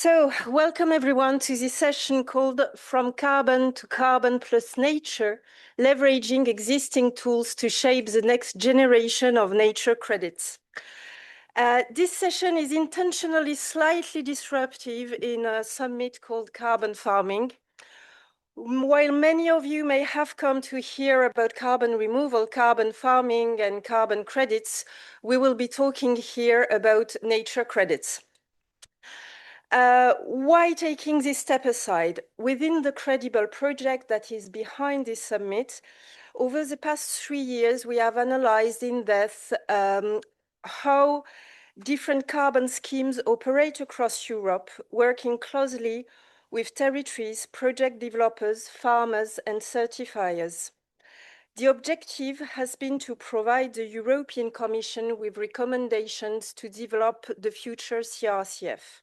So, welcome everyone to this session called From Carbon to Carbon+Nature, leveraging existing tools to shape the next generation of nature credits. This session is intentionally slightly disruptive in a summit called Carbon Farming. While many of you may have come to hear about carbon removal, carbon farming, and carbon credits, we will be talking here about nature credits. Why taking this step aside? Within the credible project that is behind this summit, over the past 3 years, we have analyzed in depth how different carbon schemes operate across Europe, working closely with territories, project developers, farmers, and certifiers. The objective has been to provide the European Commission with recommendations to develop the future CRCF.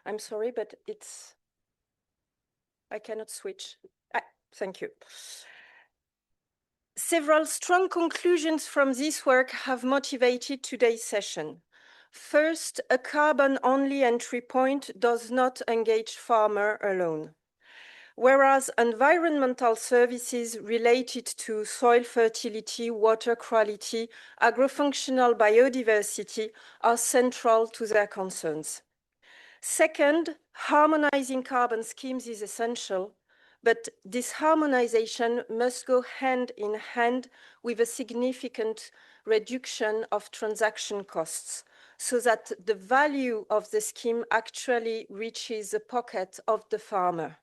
I'm sorry, but I cannot switch. Thank you. Several strong conclusions from this work have motivated today's session. First, a carbon-only entry point does not engage farmer alone. Whereas environmental services related to soil fertility, water quality, agrofunctional biodiversity are central to their concerns. Second, harmonizing carbon schemes is essential, but this harmonization must go hand in hand with a significant reduction of transaction costs so that the value of the scheme actually reaches the pocket of the farmer.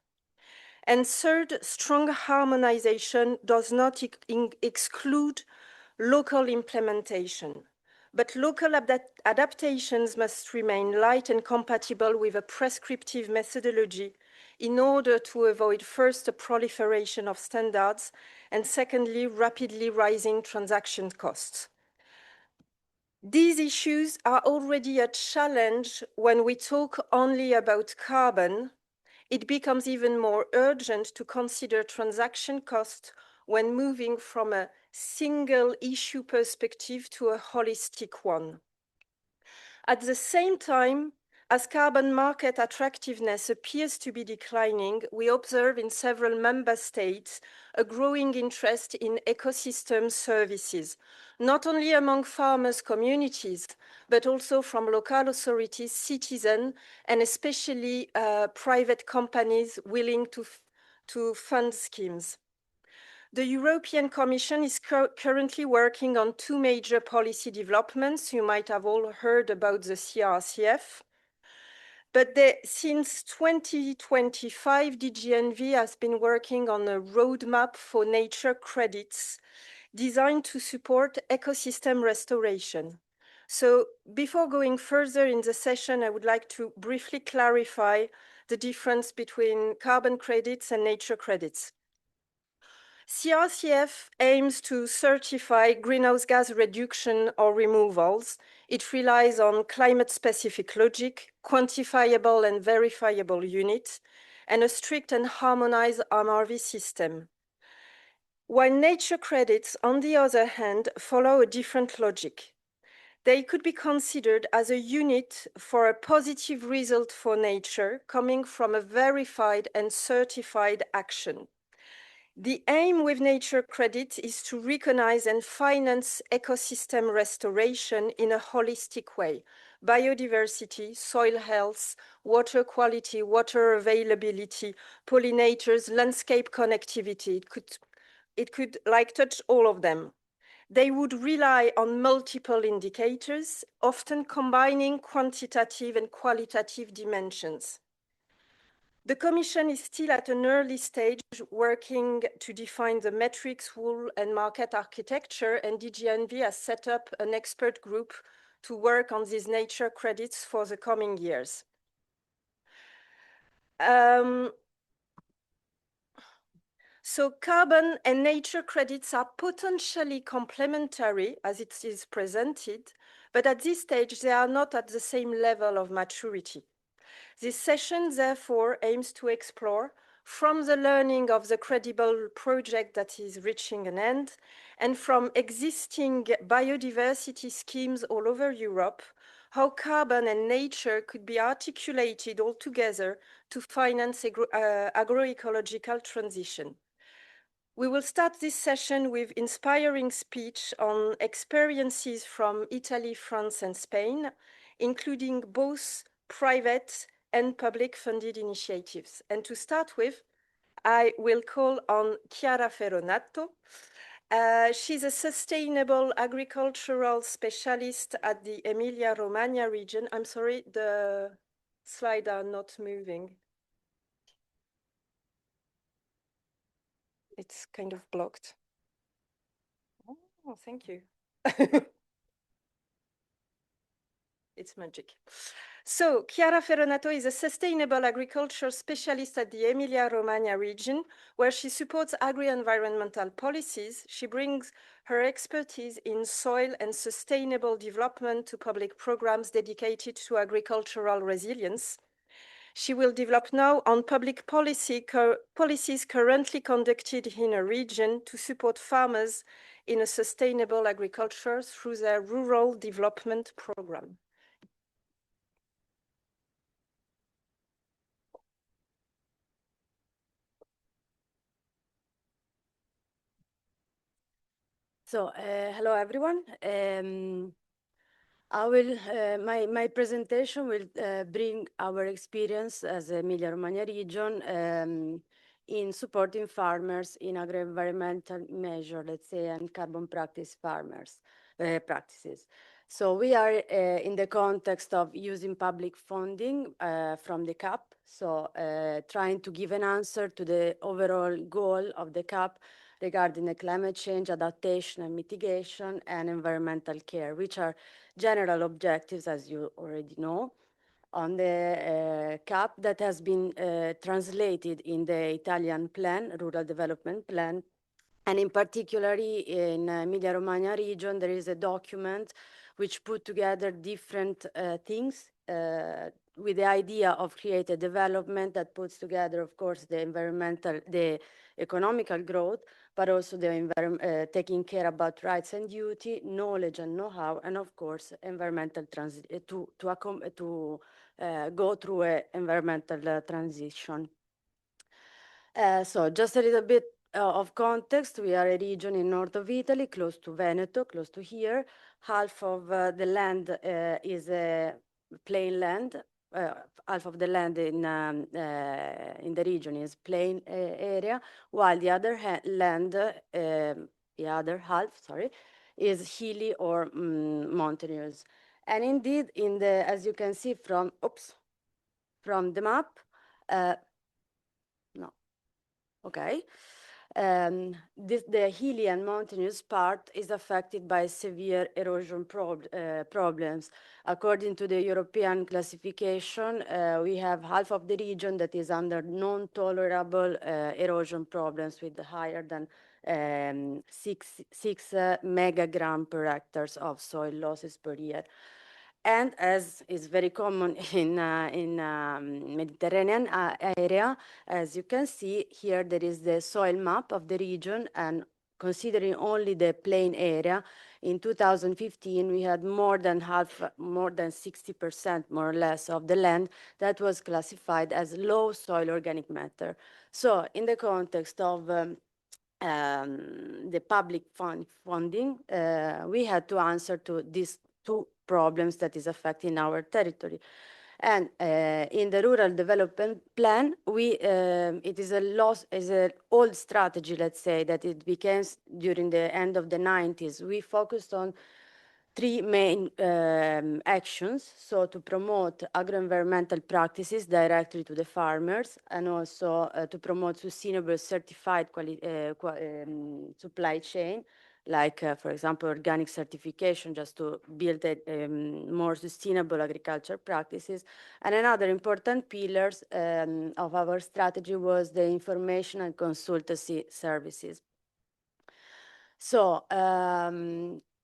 And third, strong harmonization does not exclude local implementation. But local adaptations must remain light and compatible with a prescriptive methodology in order to avoid first a proliferation of standards and secondly, rapidly rising transaction costs. These issues are already a challenge when we talk only about carbon. It becomes even more urgent to consider transaction costs when moving from a single issue perspective to a holistic one. At the same time, as carbon market attractiveness appears to be declining, we observe in several member states a growing interest in ecosystem services, not only among farmers' communities, but also from local authorities, citizens, and especially private companies willing to fund schemes. The European Commission is currently working on two major policy developments. You might have all heard about the CRCF. But since 2025, DGNV has been working on a roadmap for nature credits designed to support ecosystem restoration. So before going further in the session, I would like to briefly clarify the difference between carbon credits and nature credits. CRCF aims to certify greenhouse gas reduction or removals. It relies on climate-specific logic, quantifiable and verifiable units, and a strict and harmonized MRV system. While nature credits, on the other hand, follow a different logic. They could be considered as a unit for a positive result for nature coming from a verified and certified action. The aim with nature credit is to recognize and finance ecosystem restoration in a holistic way. Biodiversity, soil health, water quality, water availability, pollinators, landscape connectivity. It could touch all of them. They would rely on multiple indicators, often combining quantitative and qualitative dimensions. The Commission is still at an early stage working to define the metrics, rule, and market architecture, and DGNV has set up an expert group to work on these nature credits for the coming years. So carbon and nature credits are potentially complementary as it is presented, but at this stage, they are not at the same level of maturity. This session, therefore, aims to explore, from the learning of the credible project that is reaching an end, and from existing biodiversity schemes all over Europe, how carbon and nature could be articulated all together to finance agroecological transition. We will start this session with inspiring speech on experiences from Italy, France, and Spain, including both private and public funded initiatives. And to start with, I will call on Chiara Ferronato. She's a sustainable agricultural specialist at the Emilia-Romagna region. I'm sorry, the slides are not moving. It's kind of blocked. Oh, thank you. It's magic. So Chiara Ferronato is a sustainable agriculture specialist at the Emilia-Romagna region, where she supports agri-environmental policies. She brings her expertise in soil and sustainable development to public programs dedicated to agricultural resilience. She will develop now on public policies currently conducted in a region to support farmers in a sustainable agriculture through their rural development program. So, hello everyone. My presentation will bring our experience as Emilia-Romagna region in supporting farmers in agro-environmental measure, let's say, and carbon practice farmers practices. So we are in the context of using public funding from the CAP, so trying to give an answer to the overall goal of the CAP regarding the climate change, adaptation and mitigation, and environmental care, which are general objectives, as you already know, on the CAP that has been translated in the Italian plan, Rural Development Plan. And in particularly in Emilia-Romagna region, there is a document which put together different things with the idea of create a development that puts together, of course, the economical growth, but also the taking care about rights and duty, knowledge and know-how, and of course, environmental to go through an environmental transition. So just a little bit of context, we are a region in north of Italy, close to Veneto, close to here. Half of the land is a plain land. Half of the land in the region is plain area, while the other other half, sorry, is hilly or mountainous. And indeed, as you can see from the map, no. Okay. The hilly and mountainous part is affected by severe erosion problems. According to the European classification, we have half of the region that is under non-tolerable erosion problems with higher than 6 megagram per hectares of soil losses per year. And as is very common in Mediterranean area, as you can see here, there is the soil map of the region, and considering only the plain area, in 2015 we had more than 60% more or less of the land that was classified as low soil organic matter. So in the context of the public funding, we had to answer to these two problems that is affecting our territory. And in the rural development plan, it is an old strategy, let's say, that it became during the end of the 90s. We focused on three main actions. So to promote agro-environmental practices directly to the farmers, and also to promote sustainable certified supply chain, like, for example, organic certification, just to build more sustainable agriculture practices. And another important pillars of our strategy was the information and consultancy services. So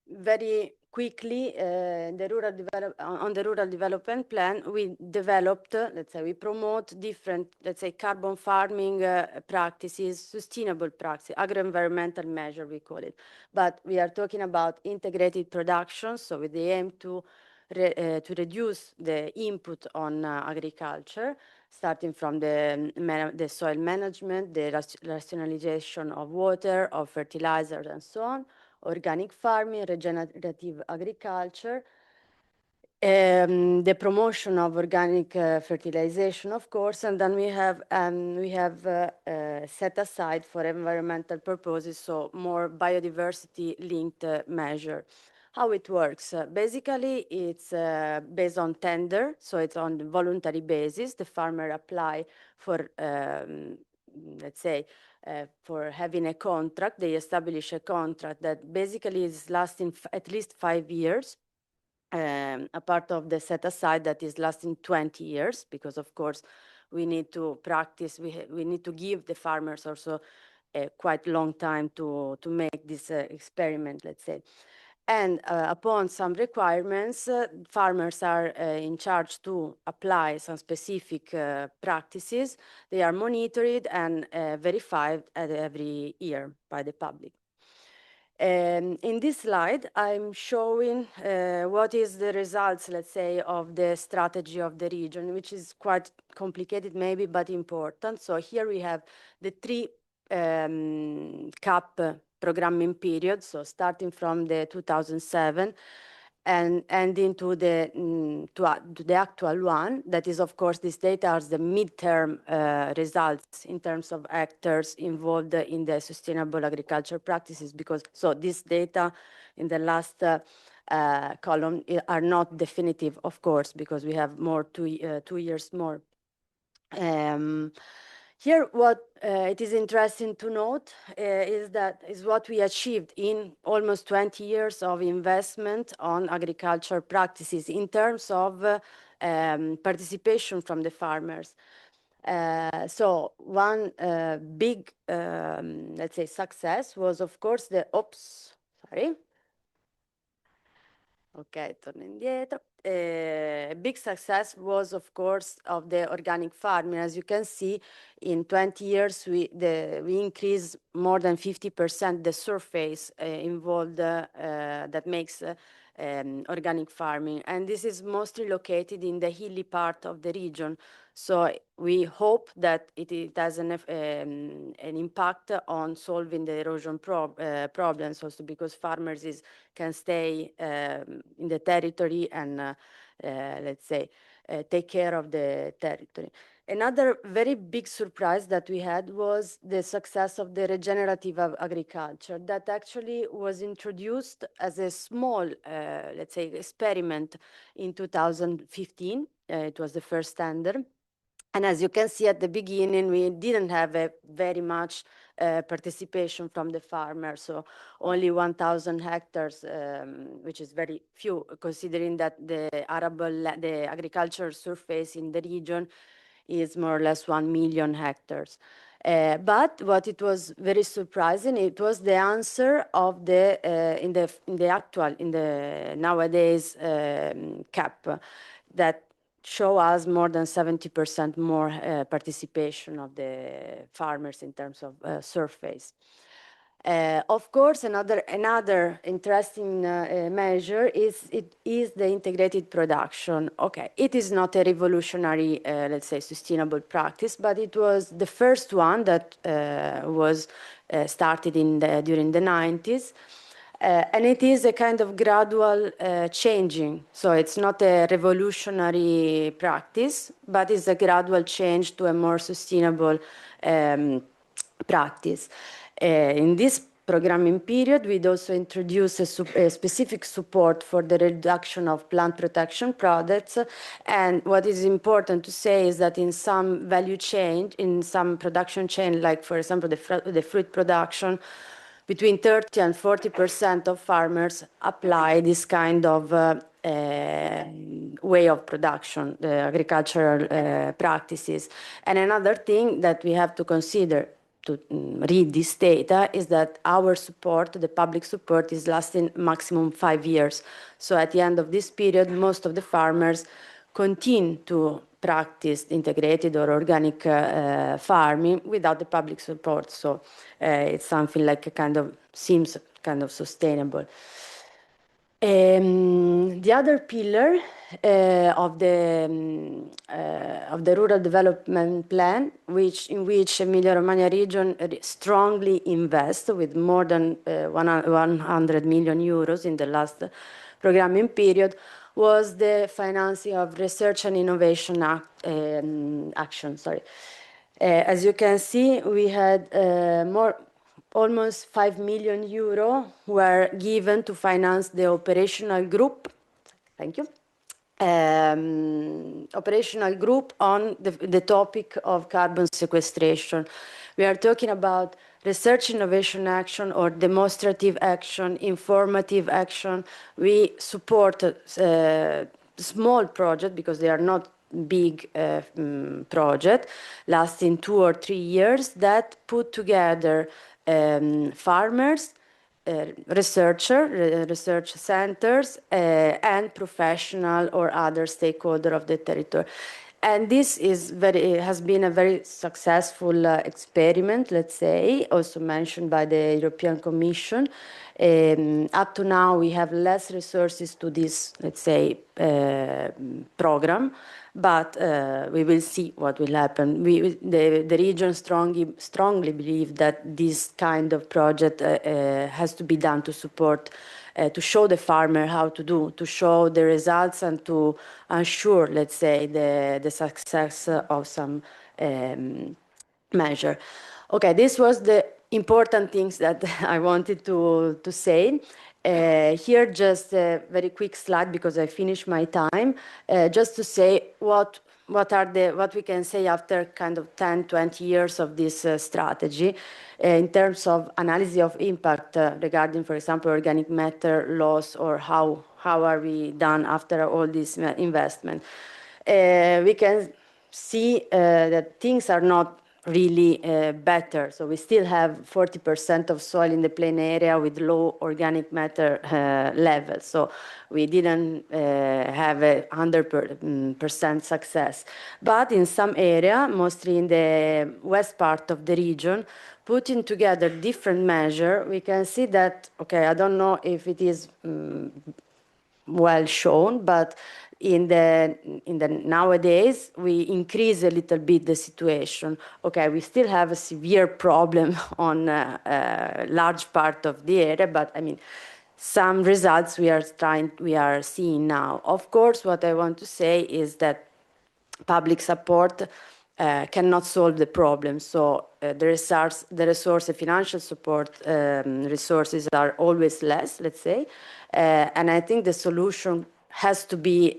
very quickly, on the rural development plan, we developed, let's say, we promote different, let's say, carbon farming practices, sustainable practices, agro-environmental measure, we call it. But we are talking about integrated production, so with the aim to to reduce the input on agriculture, starting from the soil management, the rationalization of water, of fertilizers, and so on, organic farming, regenerative agriculture, the promotion of organic fertilization, of course, and then we have set aside for environmental purposes, so more biodiversity linked measure. How it works? Basically, it's based on tender, so it's on the voluntary basis. The farmer apply for, let's say, for having a contract. They establish a contract that basically is lasting at least 5 years. A part of the set aside that is lasting 20 years, because of course we need to practice, we need to give the farmers also a quite long time to make this experiment, let's say. And upon some requirements, farmers are in charge to apply some specific practices. They are monitored and verified every year by the public. In this slide, I'm showing what is the results, let's say, of the strategy of the region, which is quite complicated maybe, but important. So here we have the 3 CAP programming periods, so starting from the 2007 and ending to the actual one. That is, of course, this data are the midterm results in terms of actors involved in the sustainable agriculture practices, because so this data in the last column are not definitive, of course, because we have more 2 years more. Here, what it is interesting to note is what we achieved in almost 20 years of investment on agriculture practices in terms of participation from the farmers. So one big, let's say, success was, of course, Ok, torno indietro. A big success was, of course, of the organic farming. As you can see, in 20 years, we increased more than 50% the surface involved that makes organic farming. And this is mostly located in the hilly part of the region. So we hope that it has an impact on solving the erosion problems also, because farmers can stay in the territory and, let's say, take care of the territory. Another very big surprise that we had was the success of the regenerative agriculture that actually was introduced as a small, let's say, experiment in 2015. It was the first standard. And as you can see at the beginning, we didn't have a very much participation from the farmers, so only 1,000 hectares, which is very few, considering that the agricultural surface in the region is more or less 1 million hectares. But what it was very surprising, it was the answer of the in the nowadays CAP that show us more than 70% more participation of the farmers in terms of surface. Of course, another interesting measure is the integrated production. Okay, it is not a revolutionary, let's say, sustainable practice, but it was the first one that was started during the 90s. And it is a kind of gradual changing. So it's not a revolutionary practice, but it's a gradual change to a more sustainable practice. In this programming period, we'd also introduce a specific support for the reduction of plant protection products. And what is important to say is that in some value chain, in some production chain, like for example, the fruit production, between 30 and 40% of farmers apply this kind of way of production, the agricultural practices. And another thing that we have to consider to read this data is that our support, the public support, is lasting maximum 5 years. So at the end of this period, most of the farmers continue to practice integrated or organic farming without the public support. So it's something like seems kind of sustainable. The other pillar of the rural development plan, in which Emilia-Romagna region strongly invests with more than 100 million euros in the last programming period, was the financing of research and innovation action. Sorry. As you can see, we had almost 5 million euro were given to finance the operational group. Thank you. Operational group on the topic of carbon sequestration. We are talking about research innovation action or demonstrative action, informative action. We support small projects because they are not big project lasting 2 or 3 years that put together farmers, research centers, and professional or other stakeholder of the territory. And this has been a very successful experiment, let's say, also mentioned by the European Commission. Up to now, we have less resources to this, let's say, program, but we will see what will happen. The region strongly believe that this kind of project has to be done to support, to show the farmer how to do, to show the results and to ensure, let's say, the success of some measure. Okay, this was the important things that I wanted to say. Here, just a very quick slide because I finished my time, just to say what we can say after kind of 10, 20 years of this strategy in terms of analysis of impact regarding, for example, organic matter loss or how are we done after all this investment. We can see that things are not really better. So we still have 40% of soil in the plain area with low organic matter level. So we didn't have 100% success. But in some area, mostly in the west part of the region, putting together different measures, we can see that, okay, I don't know if it is well shown, but in the nowadays we increase a little bit the situation. Okay, we still have a severe problem on a large part of the area, but I mean some results we are seeing now. Of course, what I want to say is that public support cannot solve the problem. So the financial support resources are always less, let's say. And I think the solution has to be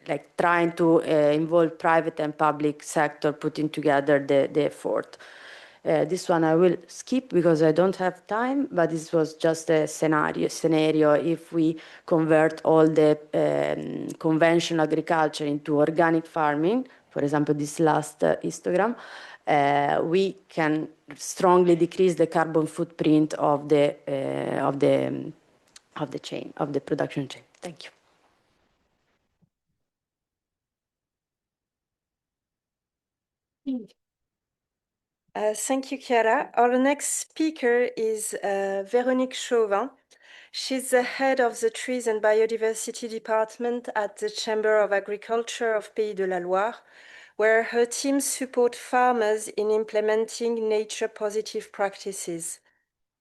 like trying to involve private and public sector putting together the effort. This one I will skip because I don't have time, but this was just a scenario if we convert all the conventional agriculture into organic farming, for example, this last histogram, we can strongly decrease the carbon footprint of the chain, of the production chain. Thank you. Thank you, Chiara. Our next speaker is Véronique Chauvin. She's the head of the Trees and Biodiversity Department at the Chamber of Agriculture of Pays de la Loire, where her team support farmers in implementing nature-positive practices.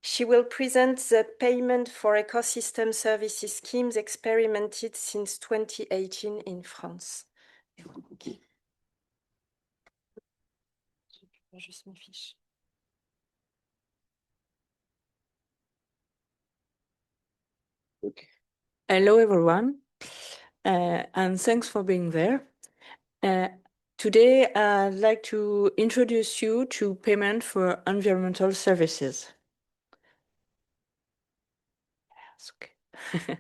She will present the payment for ecosystem services schemes experimented since 2018 in France. Juste mes fiches. Okay. Hello, everyone, and thanks for being there. Today, I'd like to introduce you to payment for environmental services. Yes, okay.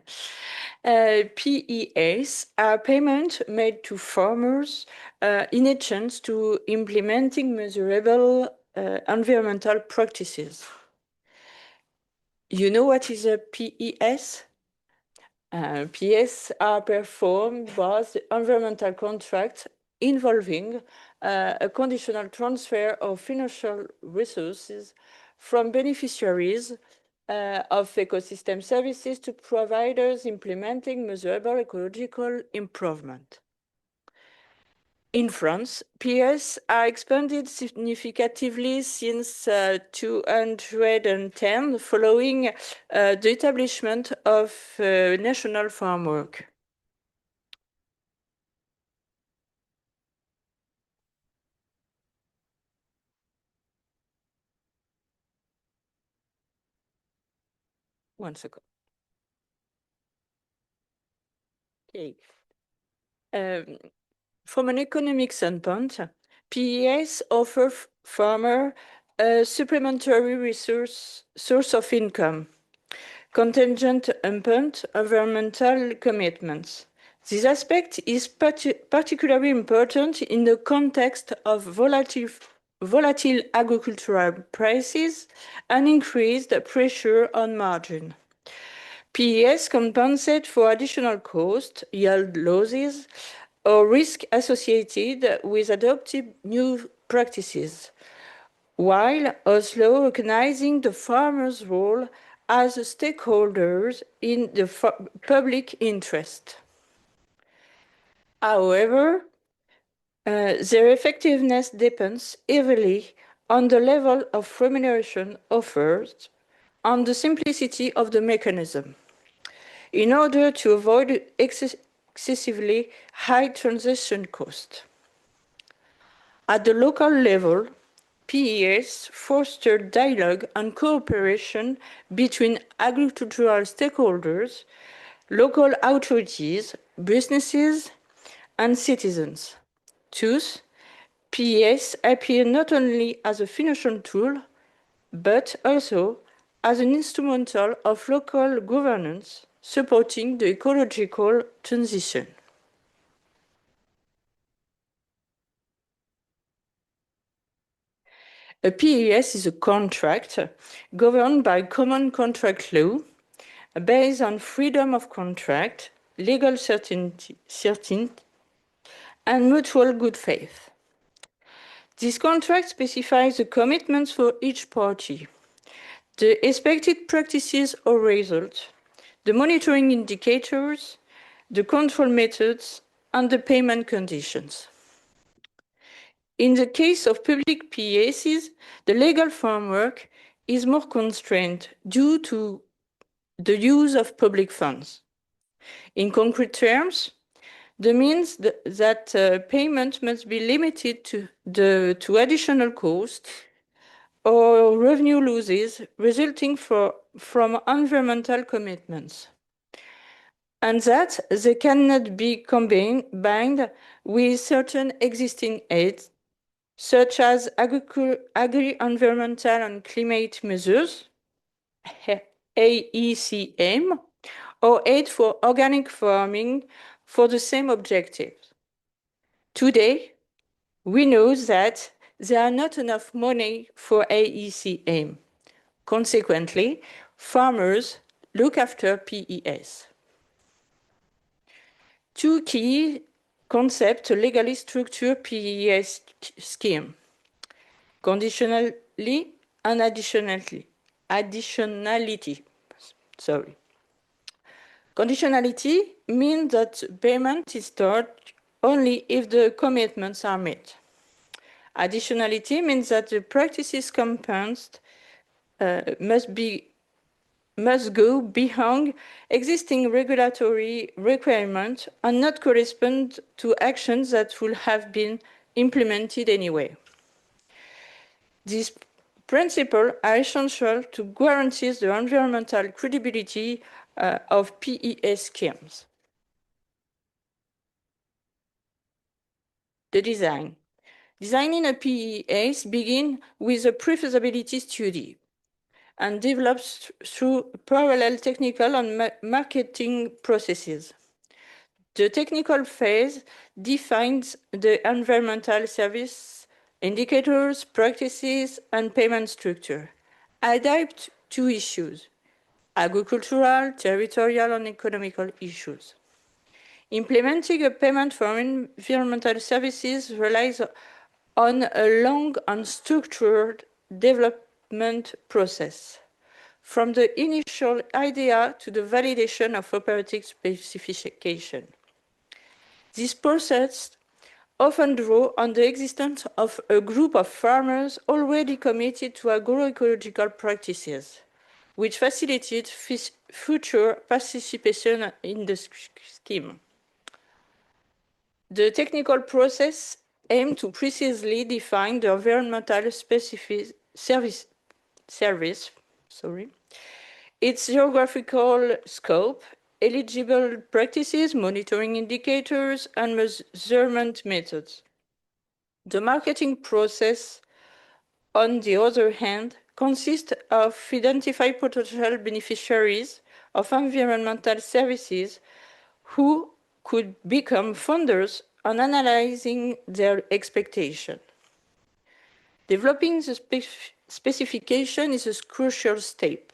PEAs are payment made to farmers in a chance to implementing measurable environmental practices. You know what is a PES? PES are performed by the environmental contract involving a conditional transfer of financial resources from beneficiaries of ecosystem services to providers implementing measurable ecological improvement. In France, PS are expanded significatively since 2010 following the establishment of national framework. One second. Okay. From an economic standpoint, PES offer farmers a supplementary source of income, contingent upon environmental commitments. This aspect is particularly important in the context of volatile agricultural prices and increased pressure on margin. PES compensate for additional cost, yield losses, or risk associated with adopting new practices, while also recognizing the farmers' role as stakeholders in the public interest. However, their effectiveness depends heavily on the level of remuneration offered and the simplicity of the mechanism. In order to avoid excessively high transaction costs. At the local level, PES foster dialogue and cooperation between agricultural stakeholders, local authorities, businesses, and citizens. Thus, PES appear not only as a financial tool, but also as an instrumental of local governance supporting the ecological transition. A PES is a contract governed by common contract law based on freedom of contract, legal certainty, and mutual good faith. This contract specifies the commitments for each party, the expected practices or results, the monitoring indicators, the control methods, and the payment conditions. In the case of public PESs, the legal framework is more constrained due to the use of public funds. In concrete terms, that means that payment must be limited to additional costs or revenue losses resulting from environmental commitments, and that they cannot be combined with certain existing aids, such as agri-environmental and climate measures, AECM, or aid for organic farming for the same objectives. Today, we know that there are not enough money for AECM. Consequently, farmers look after PES. Two key concepts legally structure PES scheme: conditionally and additionality. Conditionality means that payment is started only if the commitments are met. Additionality means that the practices compensed must go beyond existing regulatory requirements and not correspond to actions that would have been implemented anyway. These principles are essential to guarantee the environmental credibility of PES schemes. The design. Designing a PES begins with a pre-feasibility study and develops through parallel technical and marketing processes. The technical phase defines the environmental service indicators, practices, and payment structure. Adapt to issues: agricultural, territorial, and economical issues. Implementing a payment for environmental services relies on a long and structured development process. from the initial idea to the validation of operating specification. This process often draws on the existence of a group of farmers already committed to agroecological practices, which facilitate future participation in the scheme. The technical process aims to precisely define the environmental service, its geographical scope, eligible practices, monitoring indicators, and measurement methods. The marketing process, on the other hand, consists of identifying potential beneficiaries of environmental services who could become funders and analyzing their expectation. Developing the specification is a crucial step.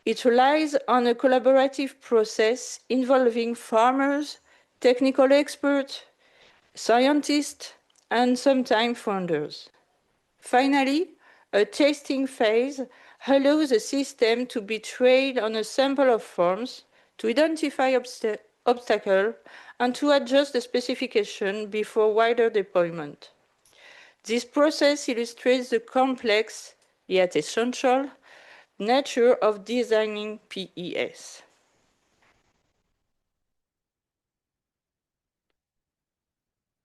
It relies on a collaborative process involving farmers, technical experts, scientists, and sometimes funders. Finally, a testing phase allows the system to be tried on a sample of farms to identify obstacles and to adjust the specification before wider deployment. This process illustrates the complex, yet essential, nature of designing PES.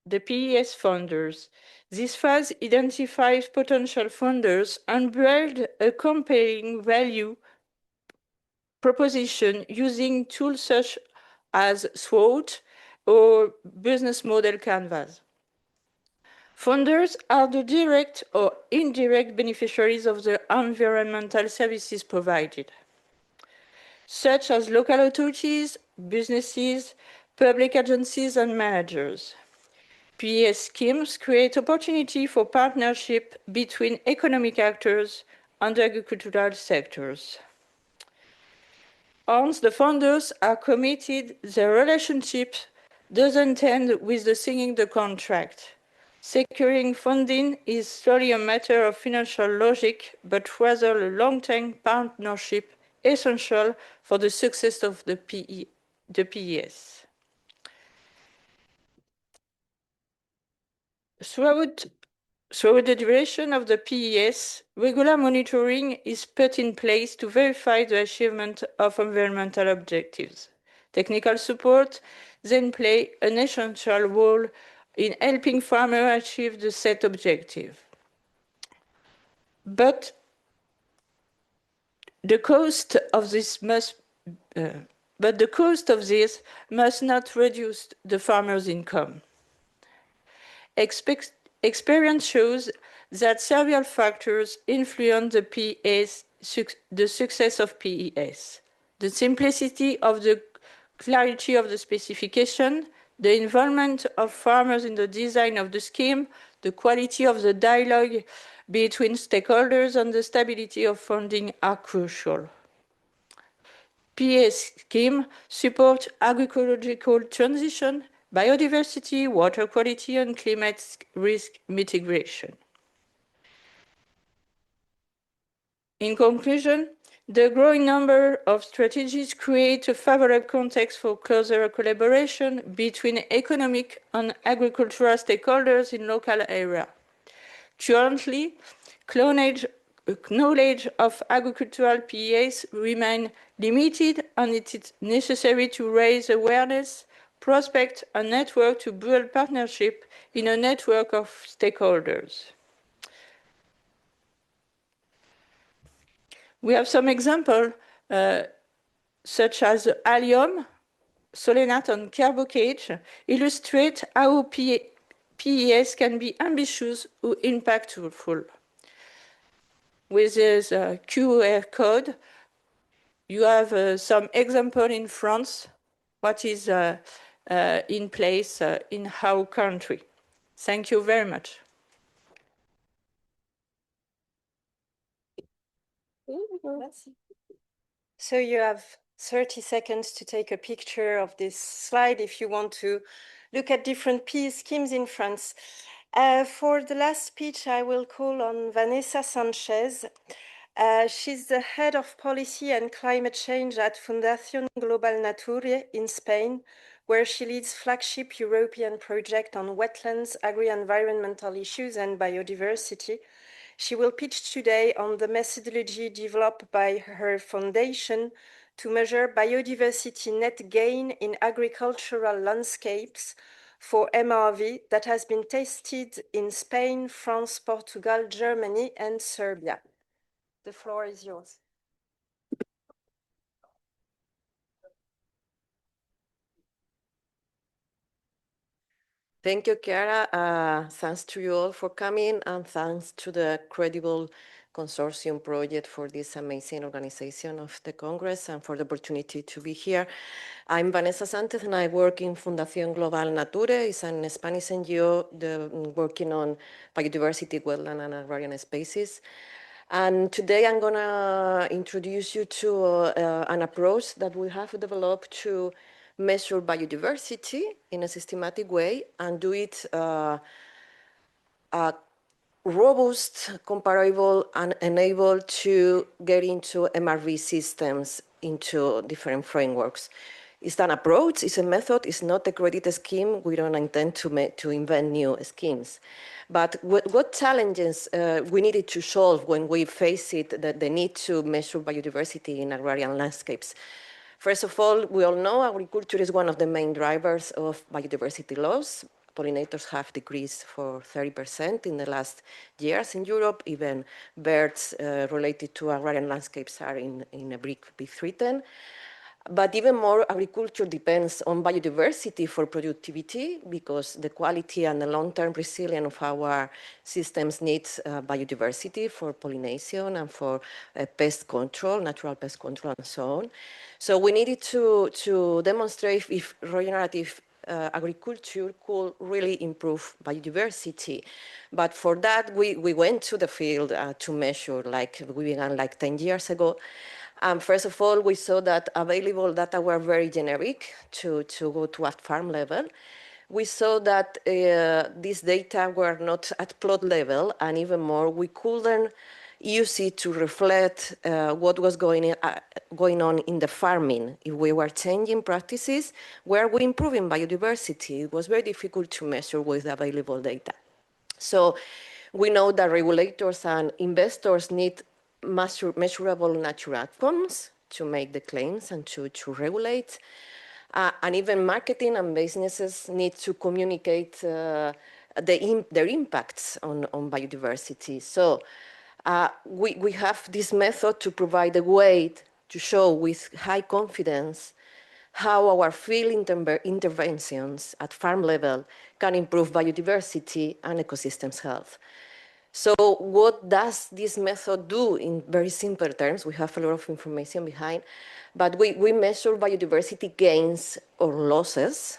The PES funders. This phase identifies potential funders and builds a compelling value proposition using tools such as SWOT or business model canvas. Funders are the direct or indirect beneficiaries of the environmental services provided, such as local authorities, businesses, public agencies, and managers. PES schemes create opportunity for partnership between economic actors and agricultural sectors. Once the funders are committed, the relationship doesn't end with the signing the contract. Securing funding is solely a matter of financial logic, but rather a long-term partnership essential for the success of the PES. Throughout the duration of the PES, regular monitoring is put in place to verify the achievement of environmental objectives. Technical support then plays an essential role in helping farmers achieve the set objective. But the cost of this must not reduce the farmer's income. Experience shows that several factors influence the success of PES. The simplicity of the clarity of the specification, the involvement of farmers in the design of the scheme, the quality of the dialogue between stakeholders, and the stability of funding are crucial. PES scheme support agroecological transition, biodiversity, water quality, and climate risk mitigation. In conclusion, the growing number of strategies create a favorable context for closer collaboration between economic and agricultural stakeholders in local areas. Currently, knowledge of agricultural PES remains limited, and it is necessary to raise awareness, prospect, and network to build partnership in a network of stakeholders. We have some examples, such as allium, solenate, and carbocage, illustrate how PES can be ambitious or impactful. With this QR code, you have some example in France, what is in place in our country. Thank you very much. So you have 30 seconds to take a picture of this slide if you want to look at different PES schemes in France. For the last speech, I will call on Vanessa Sanchez, She's the head of policy and climate change at Fundación Global Nature in Spain, where she leads flagship European project on wetlands, agri-environmental issues and biodiversity. She will pitch today on the methodology developed by her foundation to measure biodiversity net gain in agricultural landscapes for MRV that has been tested in Spain, France, Portugal, Germany, and Serbia. The floor is yours. Thank you, Chiara. Thanks to you all for coming, and thanks to the Credible Consortium project for this amazing organization of the Congress and for the opportunity to be here. I'm Vanessa Sánchez and I work in Fundación Global Nature. It's an Spanish NGO working on biodiversity, wetland and agrarian spaces. And today I'm going to introduce you to an approach that we have developed to measure biodiversity in a systematic way and do it robust, comparable, and enable to get into MRV systems into different frameworks. It's an approach, it's a method, it's not a credit scheme. We don't intend to invent new schemes. But what challenges we needed to solve when we face the need to measure biodiversity in agrarian landscapes? First of all, we all know agriculture is one of the main drivers of biodiversity loss. Pollinators have decreased for 30% in the last years in Europe. Even birds related to agrarian landscapes are in a big threat. But even more, agriculture depends on biodiversity for productivity because the quality and the long-term resilience of our systems needs biodiversity for pollination and for pest control, natural pest control, and so on. So we needed to demonstrate if regenerative agriculture could really improve biodiversity. But for that, we went to the field to measure, like we began like 10 years ago. First of all, we saw that available data were very generic to go to at farm level. We saw that these data were not at plot level, and even more, we couldn't use it to reflect what was going on in the farming. If we were changing practices, were we improving biodiversity? It was very difficult to measure with available data. So we know that regulators and investors need measurable natural outcomes to make the claims and to regulate. And even marketing and businesses need to communicate their impacts on biodiversity. So we have this method to provide a way to show with high confidence how our field interventions at farm level can improve biodiversity and ecosystems health. So what does this method do in very simple terms? We have a lot of information behind, but we measure biodiversity gains or losses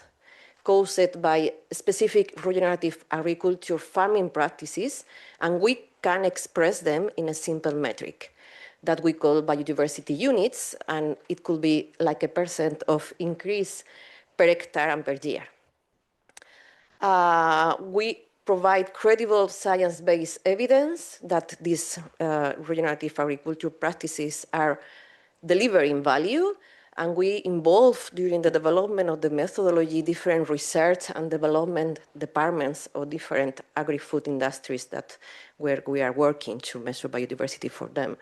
caused by specific regenerative agriculture farming practices, and we can express them in a simple metric that we call biodiversity units, and it could be like a % of increase per hectare and per year. We provide credible science-based evidence that these regenerative agriculture practices are delivering value, and we involve during the development of the methodology different research and development departments of different agri-food industries that where we are working to measure biodiversity for them.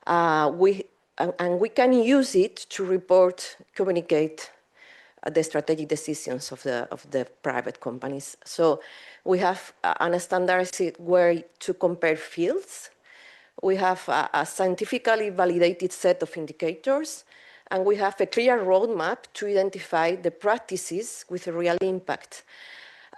And we can use it to report, communicate the strategic decisions of the private companies. So we have a standardized way to compare fields. We have a scientifically validated set of indicators, and we have a clear roadmap to identify the practices with a real impact.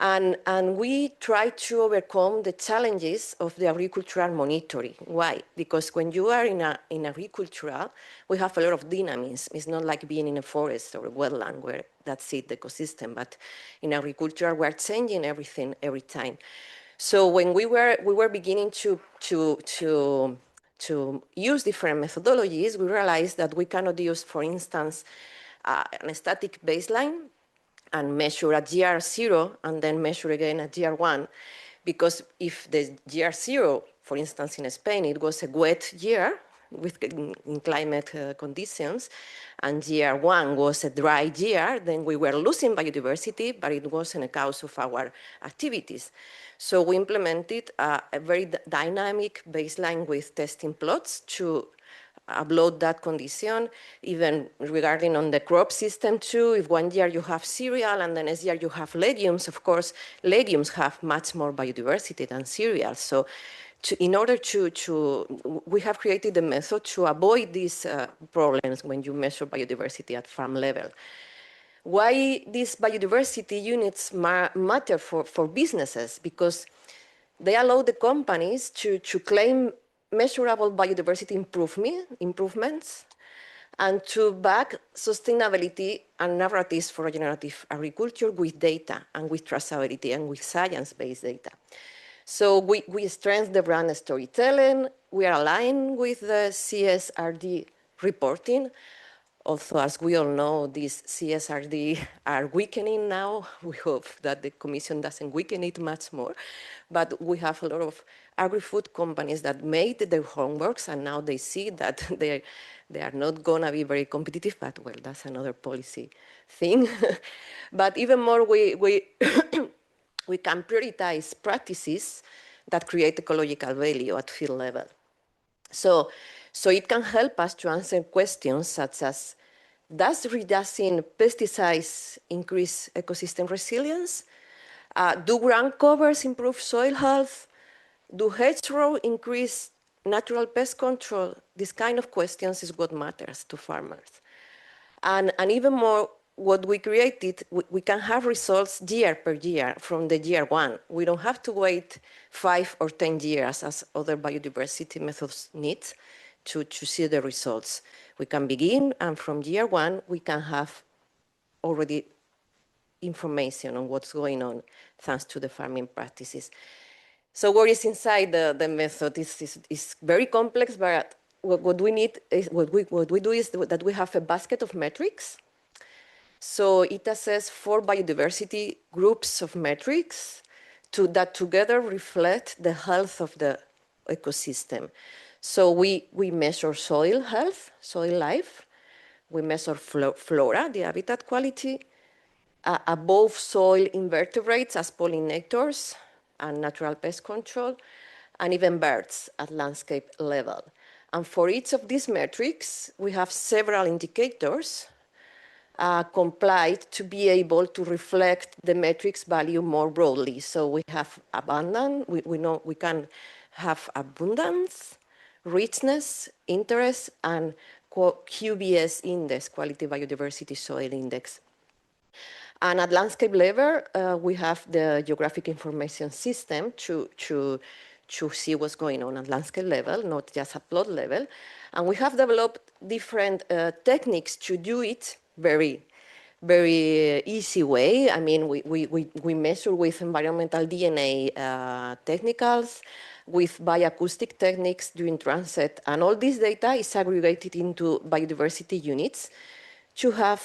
And we try to overcome the challenges of the agricultural monitoring. Why? Because when you are in agricultural, we have a lot of dynamism. It's not like being in a forest or a wetland where that's it, the ecosystem. But in agriculture, we're changing everything every time. So when we were beginning to use different methodologies, we realized that we cannot use, for instance, a static baseline and measure at year 0 and then measure again at year 1, because if the year 0 For instance, in Spain, it was a wet year with in climate conditions, and year one was a dry year. Then we were losing biodiversity, but it wasn't a cause of our activities. So we implemented a very dynamic baseline with testing plots to upload that condition, even regarding on the crop system too. If one year you have cereal and the next year you have legumes, of course, legumes have much more biodiversity than cereals. So in order we have created a method to avoid these problems when you measure biodiversity at farm level. Why these biodiversity units matter for businesses? Because they allow the companies to claim measurable biodiversity improvements and to back sustainability and narratives for regenerative agriculture with data and with traceability and with science-based data. So we strengthen the brand storytelling. We are aligned with the CSRD reporting. Also, as we all know, these CSRD are weakening now. We hope that the Commission doesn't weaken it much more. But we have a lot of agri-food companies that made their homeworks, and now they see that they are not going to be very competitive, but well, that's another policy thing. But even more, we can prioritize practices that create ecological value at field level. So it can help us to answer questions such as, does reducing pesticides increase ecosystem resilience? Do ground covers improve soil health? Do hedgerow increase natural pest control? This kind of questions is what matters to farmers. And even more, what we created, we can have results year per year from the year one. We don't have to wait 5 or 10 years as other biodiversity methods need to see the results. We can begin, and from year one, we can have already information on what's going on thanks to the farming practices. So what is inside the method is very complex, but what we need is what we do is that we have a basket of metrics. So it assesses 4 biodiversity groups of metrics that together reflect the health of the ecosystem. So we measure soil health, soil life. We measure flora, the habitat quality, above soil invertebrates as pollinators and natural pest control, and even birds at landscape level. And for each of these metrics, we have several indicators complied to be able to reflect the metrics value more broadly. So we have abundance, we know we can have abundance, richness, interest, and QBS index, quality biodiversity soil index. And at landscape level, we have the geographic information system to see what's going on at landscape level, not just at plot level. And we have developed different techniques to do it very easy way. I mean, we measure with environmental DNA technicals, with bioacoustic techniques during transit, and all this data is aggregated into biodiversity units to have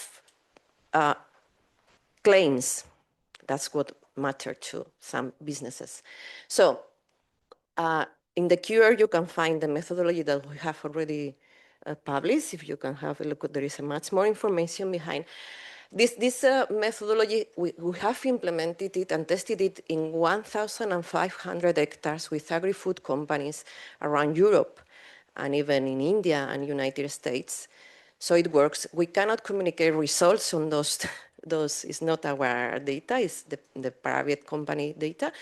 claims. That's what matters to some businesses. So in the QR, you can find the methodology that we have already published. If you can have a look, there is much more information behind. This methodology, we have implemented it and tested it in 1,500 hectares with agri-food companies around Europe and even in India and United States. So it works. We cannot communicate results on those is not our data, it's the private company data.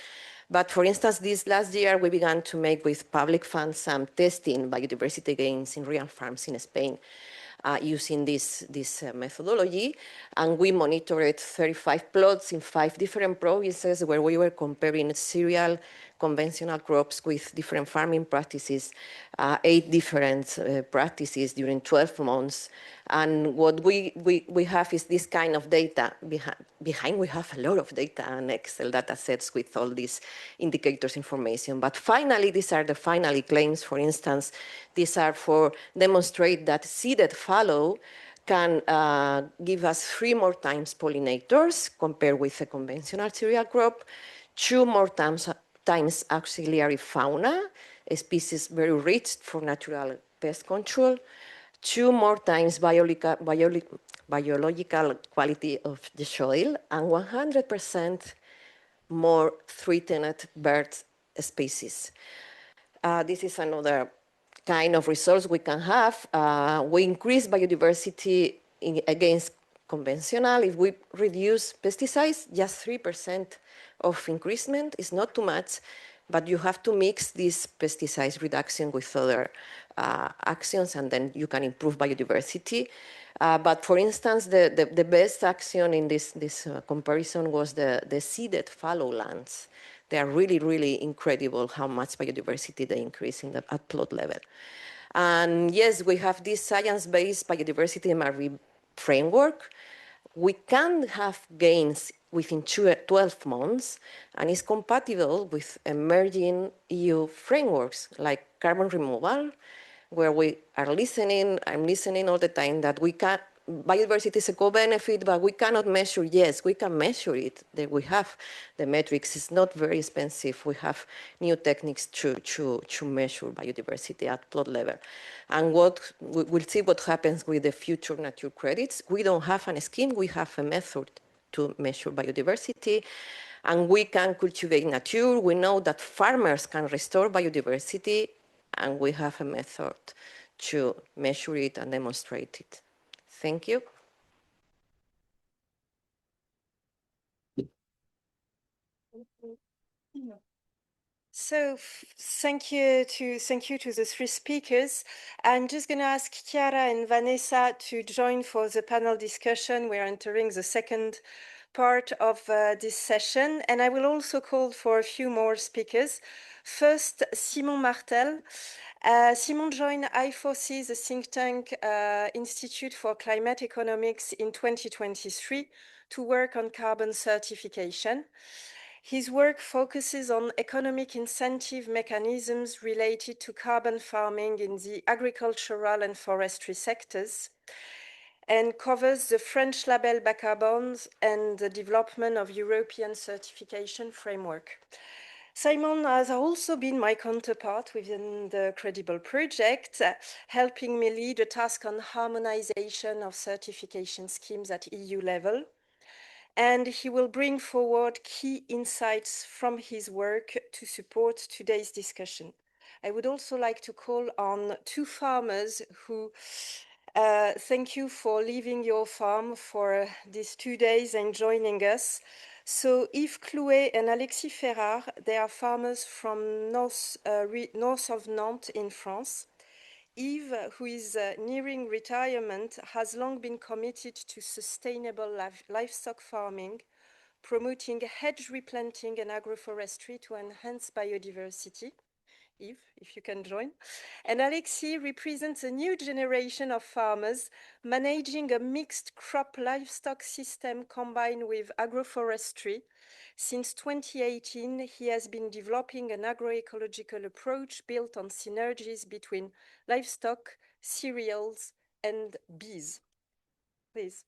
But for instance, this last year, we began to make with public funds some testing biodiversity gains in real farms in Spain using this methodology. And we monitored 35 plots in 5 different provinces where we were comparing cereal, conventional crops with different farming practices, 8 different practices during 12 months. And what we have is this kind of data. Behind we have a lot of data and Excel data sets with all these indicators information. But finally, these are the final claims. For instance, these are for demonstrate that seeded fallow can give us 3 more times pollinators compared with a conventional cereal crop, 2 more times auxiliary fauna, species very rich for natural pest control, 2 more times biological quality of the soil, and 100% more threatened bird species. This is another kind of results we can have. We increase biodiversity against conventional. If we reduce pesticides, just 3% of increasement is not too much, but you have to mix this pesticide reduction with other actions, and then you can improve biodiversity. But for instance, the best action in this comparison was the seeded fallow lands. They are really, really incredible how much biodiversity they increase at plot level. And yes, we have this science-based biodiversity MRV framework. We can have gains within 12 months, and it's compatible with emerging EU frameworks like carbon removal, where we are listening, I'm listening all the time that we can, biodiversity is a co-benefit, but we cannot measure. Yes, we can measure it. We have the metrics. It's not very expensive. We have new techniques to measure biodiversity at plot level. And we'll see what happens with the future nature credits. We don't have a scheme. We have a method to measure biodiversity. And we can cultivate nature. We know that farmers can restore biodiversity, and we have a method to measure it and demonstrate it. Thank you. So thank you to the 3 speakers. I'm just going to ask Chiara and Vanessa to join for the panel discussion. We're entering the second part of this session, and I will also call for a few more speakers. First, Simon Martel. Simon joined I4C, the think tank Institute for Climate Economics, in 2023 to work on carbon certification. His work focuses on economic incentive mechanisms related to carbon farming in the agricultural and forestry sectors, and covers the French label Bacarbons and the development of European certification framework. Simon has also been my counterpart within the Credible project, helping me lead a task on harmonization of certification schemes at EU level. And he will bring forward key insights from his work to support today's discussion. I would also like to call on 2 farmers who thank you for leaving your farm for these 2 days and joining us. So Yves Clouet and Alexis Ferrard, they are farmers from north of Nantes in France. Yves, who is nearing retirement, has long been committed to sustainable livestock farming, promoting hedge replanting and agroforestry to enhance biodiversity. Yves, if you can join. And Alexis represents a new generation of farmers managing a mixed crop livestock system combined with agroforestry. Since 2018, he has been developing an agroecological approach built on synergies between livestock, cereals, and bees. Please.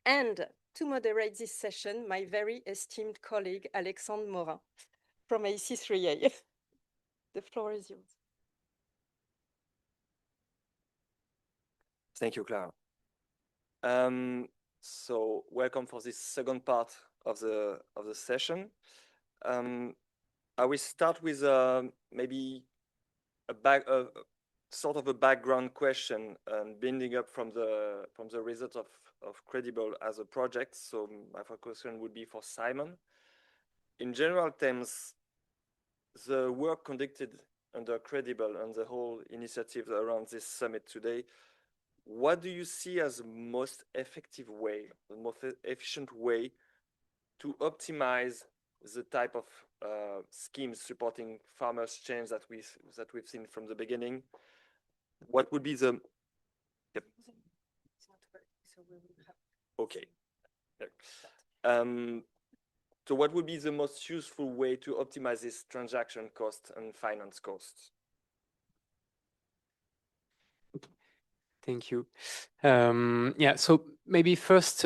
And to moderate this session, my very esteemed colleague, Alexandre Morin from AC3A. The floor is yours. Thank you, Clara. So welcome for this second part of the session. I will start with maybe a sort of a background question, building up from the results of Credible as a project. So my first question would be for Simon. In general terms, the work conducted under Credible and the whole initiative around this summit today, what do you see as the most effective way, the most efficient way to optimize the type of schemes supporting farmers' change that we've seen from the beginning? What would be the... Yep. Okay. So what would be the most useful way to optimize this transaction cost and finance costs? Thank you. Yeah, so maybe first,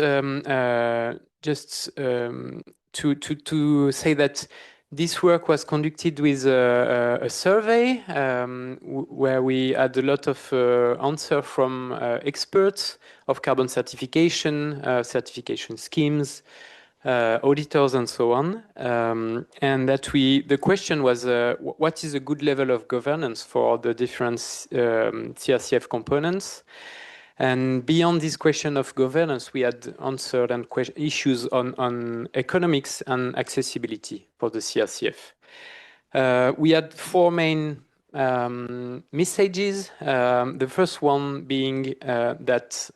just to say that This work was conducted with a survey where we had a lot of answers from experts of carbon certification, certification schemes, auditors, and so on. And that the question was, what is a good level of governance for the different CRCF components? And beyond this question of governance, we had answered and issues on economics and accessibility for the CRCF. We had four main messages. The first one being that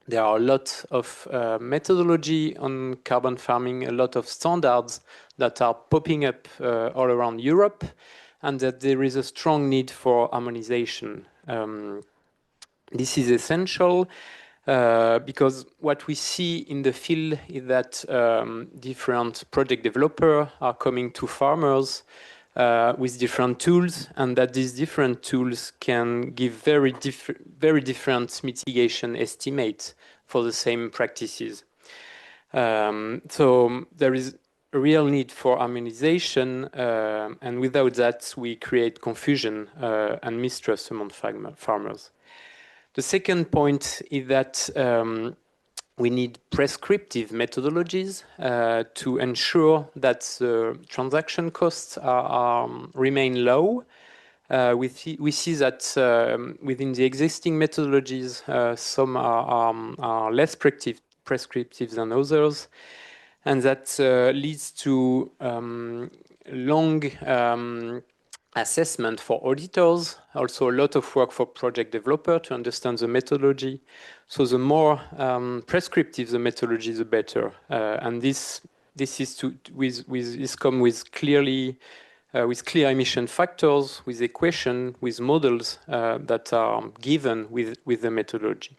there are a lot of methodology on carbon farming, a lot of standards that are popping up all around Europe, and that there is a strong need for harmonization. This is essential because what we see in the field is that different project developers are coming to farmers with different tools, and that these different tools can give very different mitigation estimates for the same practices. So there is a real need for harmonization, and without that, we create confusion and mistrust among farmers. The second point is that we need prescriptive methodologies to ensure that the transaction costs remain low. We see that within the existing methodologies, some are less prescriptive than others, and that leads to long assessment for auditors, also a lot of work for project developer to understand the methodology. So the more prescriptive the methodology, the better. And this come with clear emission factors, with equation, with models that are given with the methodology.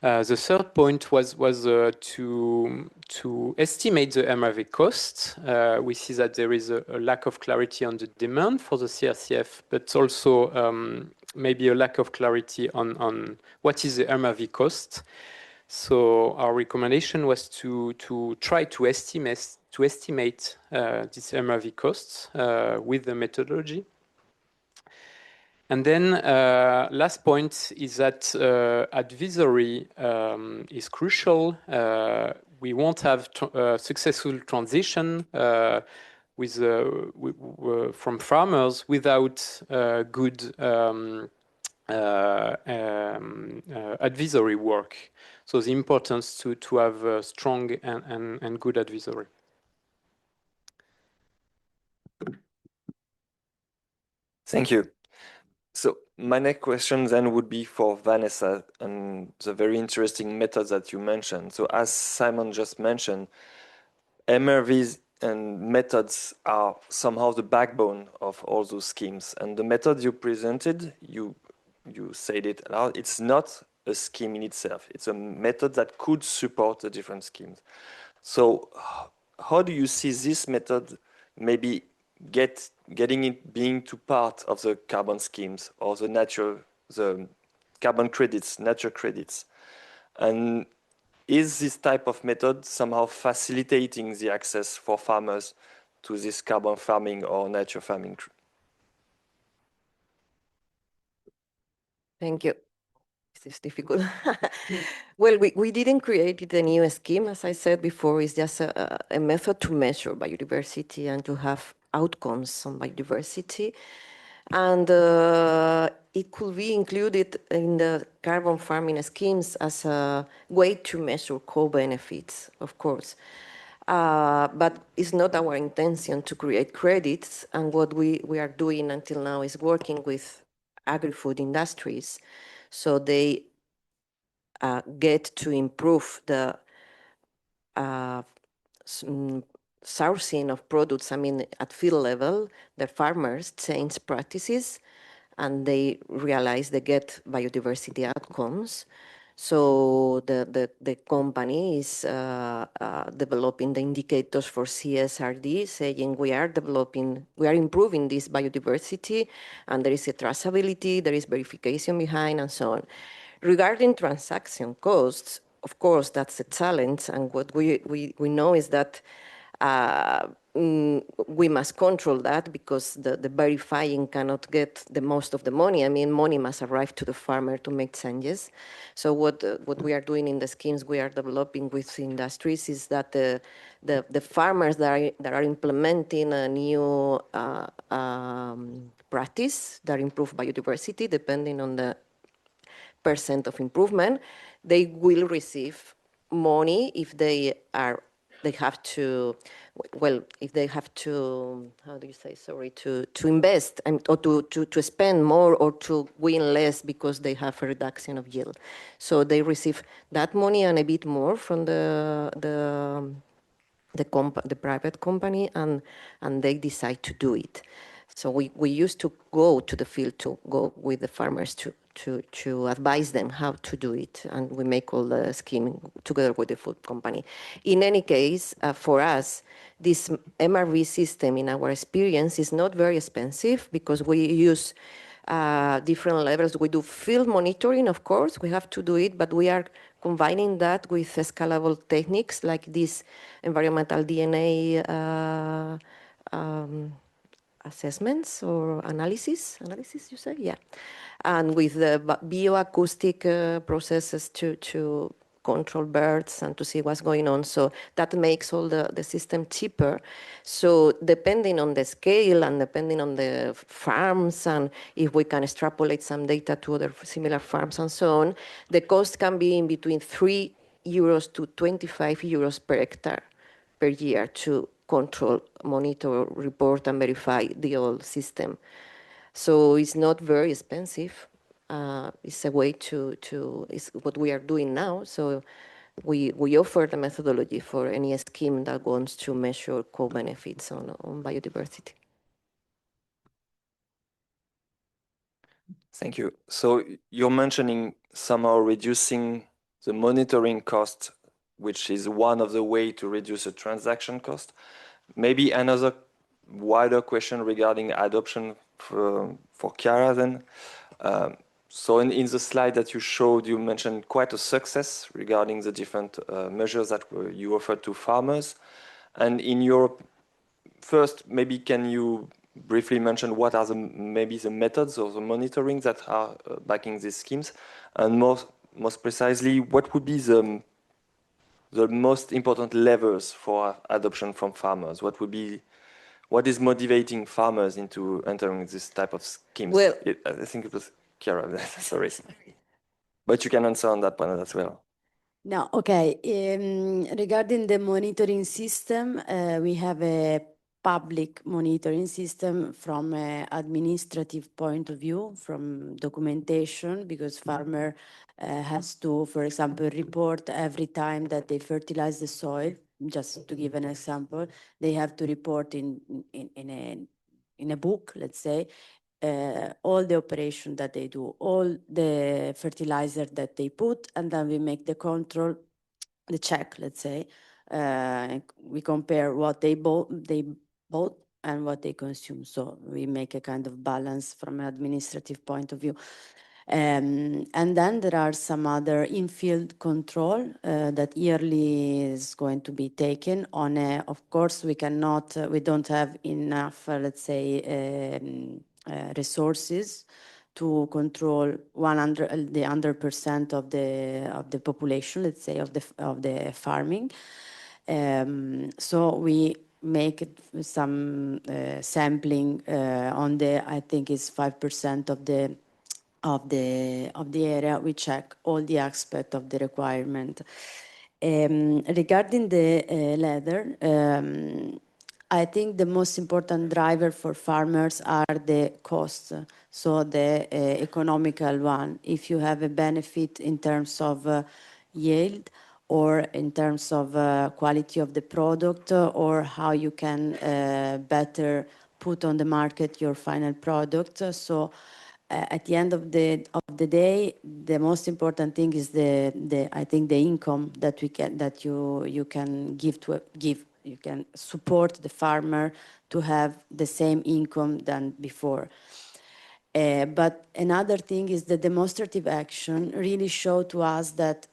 The third point was to estimate the MRV costs. We see that there is a lack of clarity on the demand for the CRCF, but also maybe a lack of clarity on what is the MRV cost. So our recommendation was to try to estimate these MRV costs with the methodology. And then last point is that advisory is crucial. We won't have successful transition from farmers without good advisory work. So the importance to have strong and good advisory. Thank you. So my next question then would be for Vanessa and the very interesting methods that you mentioned. So as Simon just mentioned, MRVs and methods are somehow the backbone of all those schemes. And the methods you presented, you said it aloud, it's not a scheme in itself. It's a method that could support the different schemes. So how do you see this method maybe getting it being to part of the carbon schemes or the carbon credits, nature credits? And is this type of method somehow facilitating the access for farmers to this carbon farming or nature farming? Thank you. This is difficult. Well, we didn't create a new scheme. As I said before, it's just a method to measure biodiversity and to have outcomes on biodiversity. And it could be included in the carbon farming schemes as a way to measure co-benefits, of course. But it's not our intention to create credits. And what we are doing until now is working with agri-food industries so they get to improve the sourcing of products. I mean, at field level, the farmers change practices and they realize they get biodiversity outcomes. So the company is developing the indicators for CSRD, saying we are improving this biodiversity, and there is a traceability, there is verification behind, and so on. Regarding transaction costs, of course, that's a challenge, and what we know is that we must control that because the verifying cannot get the most of the money. I mean, money must arrive to the farmer to make changes. So what we are doing in the schemes we are developing with industries is that the farmers that are implementing a new practice that improve biodiversity, depending on the percent of improvement, they will receive money if they have to, well, if they have to, how do you say, sorry, to invest or to spend more or to win less because they have a reduction of yield. So they receive that money and a bit more from the private company, and they decide to do it. So we used to go to the field to go with the farmers to advise them how to do it, and we make all the scheme together with the food company. In any case, for us, this MRV system, in our experience, is not very expensive because we use different levels. We do field monitoring, of course, we have to do it, but we are combining that with scalable techniques like this environmental DNA assessments or analysis, you say? Yeah. And with the bioacoustic processes to control birds and to see what's going on. So that makes all the system cheaper. So depending on the scale and depending on the farms, and if we can extrapolate some data to other similar farms and so on, the cost can be in between €3 to €25 per hectare per year to control, monitor, report, and verify the whole system. So it's not very expensive. It's a way it's what we are doing now. So we offer the methodology for any scheme that wants to measure co-benefits on biodiversity. Thank you. So you're mentioning somehow reducing the monitoring cost, which is one of the ways to reduce the transaction cost. Maybe another wider question regarding adoption for Chiara then. So in the slide that you showed, you mentioned quite a success regarding the different measures that you offered to farmers. And in Europe, first, maybe can you briefly mention what are maybe the methods of the monitoring that are backing these schemes? And most precisely, what would be the most important levers for adoption from farmers? What is motivating farmers into entering this type of schemes? Well, I think it was Chiara, sorry. But you can answer on that panel as well. No, okay. Regarding the monitoring system, we have a public monitoring system from an administrative point of view, from documentation, because farmer has to, for example, report every time that they fertilize the soil. Just to give an example, they have to report in a book, let's say, all the operation that they do, all the fertilizer that they put, and then we make the control, the check, let's say. We compare what they bought and what they consume. So we make a kind of balance from an administrative point of view. And then there are some other in-field control that yearly is going to be taken on. Of course, we don't have enough, let's say, resources to control 100% of the population, let's say, of the farming. So we make some sampling on I think it's 5% of the area. We check all the aspects of the requirement. Regarding the leather, I think the most important driver for farmers are the costs, so the economical one. If you have a benefit in terms of yield or in terms of quality of the product, or how you can better put on the market your final product. So at the end of the day, the most important thing is I think the income that you can give. You can support the farmer to have the same income than before. But another thing is the demonstrative action really showed to us that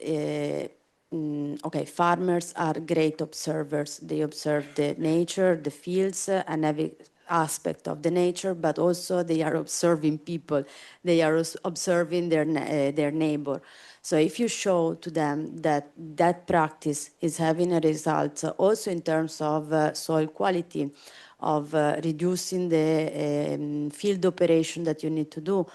okay, farmers are great observers. They observe the nature, the fields, and every aspect of the nature, but also they are observing people. They are observing their neighbor. So if you show to them that that practice is having a result also in terms of soil quality, of reducing the field operation that you need to do,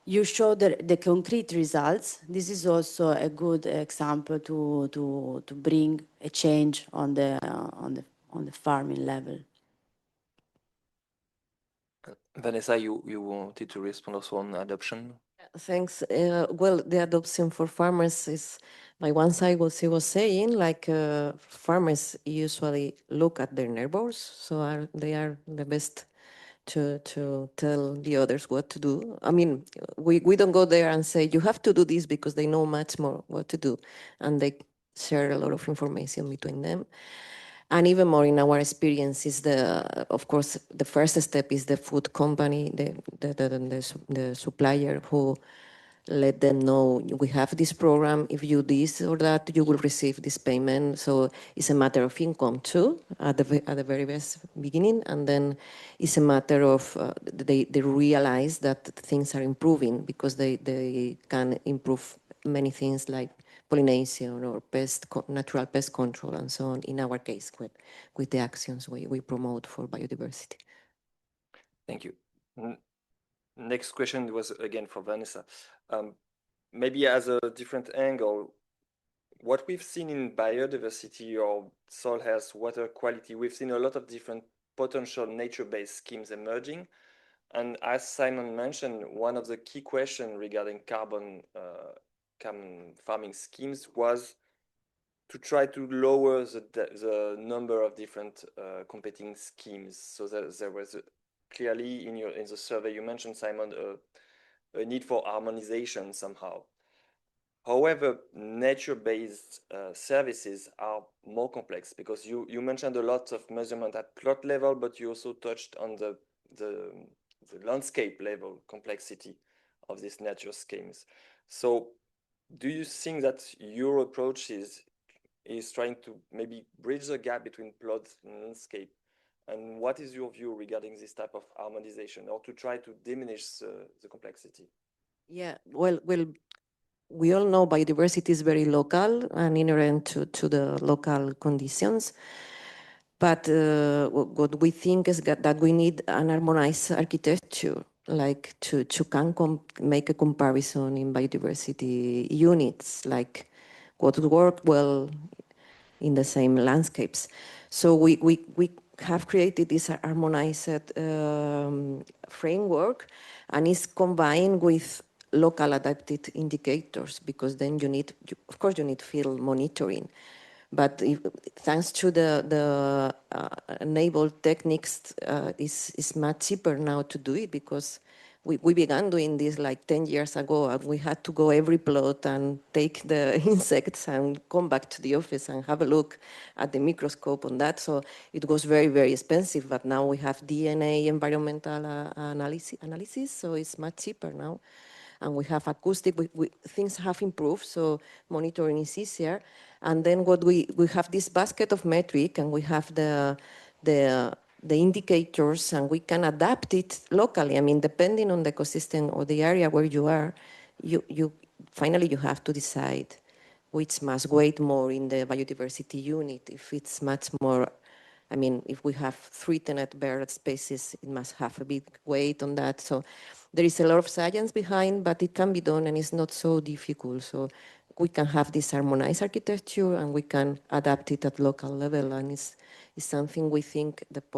you show the concrete results. This is also a good example to bring a change on the farming level. Vanessa, you wanted to respond also on adoption? Thanks. Well, the adoption for farmers is, by one side, what she was saying, like farmers usually look at their neighbors, so they are the best to tell the others what to do. I mean, we don't go there and say, you have to do this, because they know much more what to do, and they share a lot of information between them. And even more in our experience is of course, the first step is the food company, the supplier, who let them know, we have this program, if you this or that, you will receive this payment. So it's a matter of income too, at the very best beginning. And then it's a matter of, they realize that things are improving, because they can improve many things like pollination or natural pest control and so on, in our case, with the actions we promote for biodiversity. Thank you. Next question was again for Vanessa. Maybe as a different angle, what we've seen in biodiversity or soil health, water quality, we've seen a lot of different potential nature-based schemes emerging. And as Simon mentioned, one of the key questions regarding carbon farming schemes was to try to lower the number of different competing schemes. So there was clearly in the survey you mentioned, Simon, a need for harmonization somehow. However, nature-based services are more complex, because you mentioned a lot of measurement at plot level, but you also touched on the landscape level complexity of these nature schemes. So do you think that your approach is trying to maybe bridge the gap between plot and landscape? And what is your view regarding this type of harmonization, or to try to diminish the complexity? Yeah, well, we all know biodiversity is very local and inherent to the local conditions. But what we think is that we need an harmonized architecture, like to make a comparison in biodiversity units, like what would work well in the same landscapes. So we have created this harmonized framework, and it's combined with local adapted indicators, because then of course you need field monitoring. But thanks to the enabled techniques, it's much cheaper now to do it, because we began doing this like 10 years ago, and we had to go every plot and take the insects and come back to the office and have a look at the microscope on that. So it was very, very expensive, but now we have DNA environmental analysis, so it's much cheaper now. And we have acoustic, things have improved, so monitoring is easier. And then what we have this basket of metric, and we have the indicators, and we can adapt it locally. I mean, depending on the ecosystem or the area where you are, finally you have to decide which must weight more in the biodiversity unit. If it's much more, I mean, if we have threatened bird species, it must have a big weight on that. So there is a lot of science behind, but it can be done, and it's not so difficult. So we can have this harmonized architecture, and we can adapt it at local level, and it's something we think at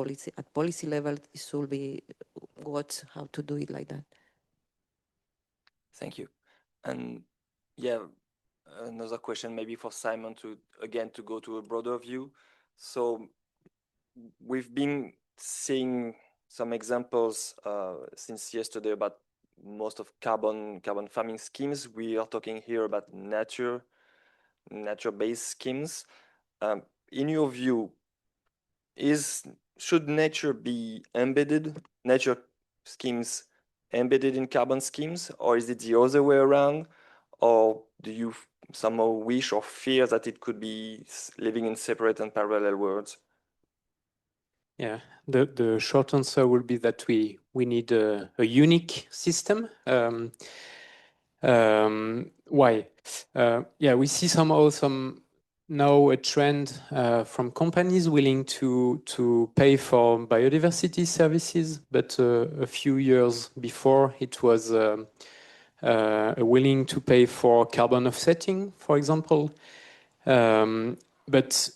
policy level it should be watched how to do it like that. Thank you. And yeah, another question maybe for Simon to go to a broader view. So we've been seeing some examples since yesterday about most of carbon farming schemes. We are talking here about nature-based schemes. In your view, should nature schemes embedded in carbon schemes, or is it the other way around? or do you somehow wish or fear that it could be living in separate and parallel worlds? Yeah, the short answer will be that we need a unique system. Why? Yeah, we see now a trend from companies willing to pay for biodiversity services, but a few years before it was willing to pay for carbon offsetting, for example. But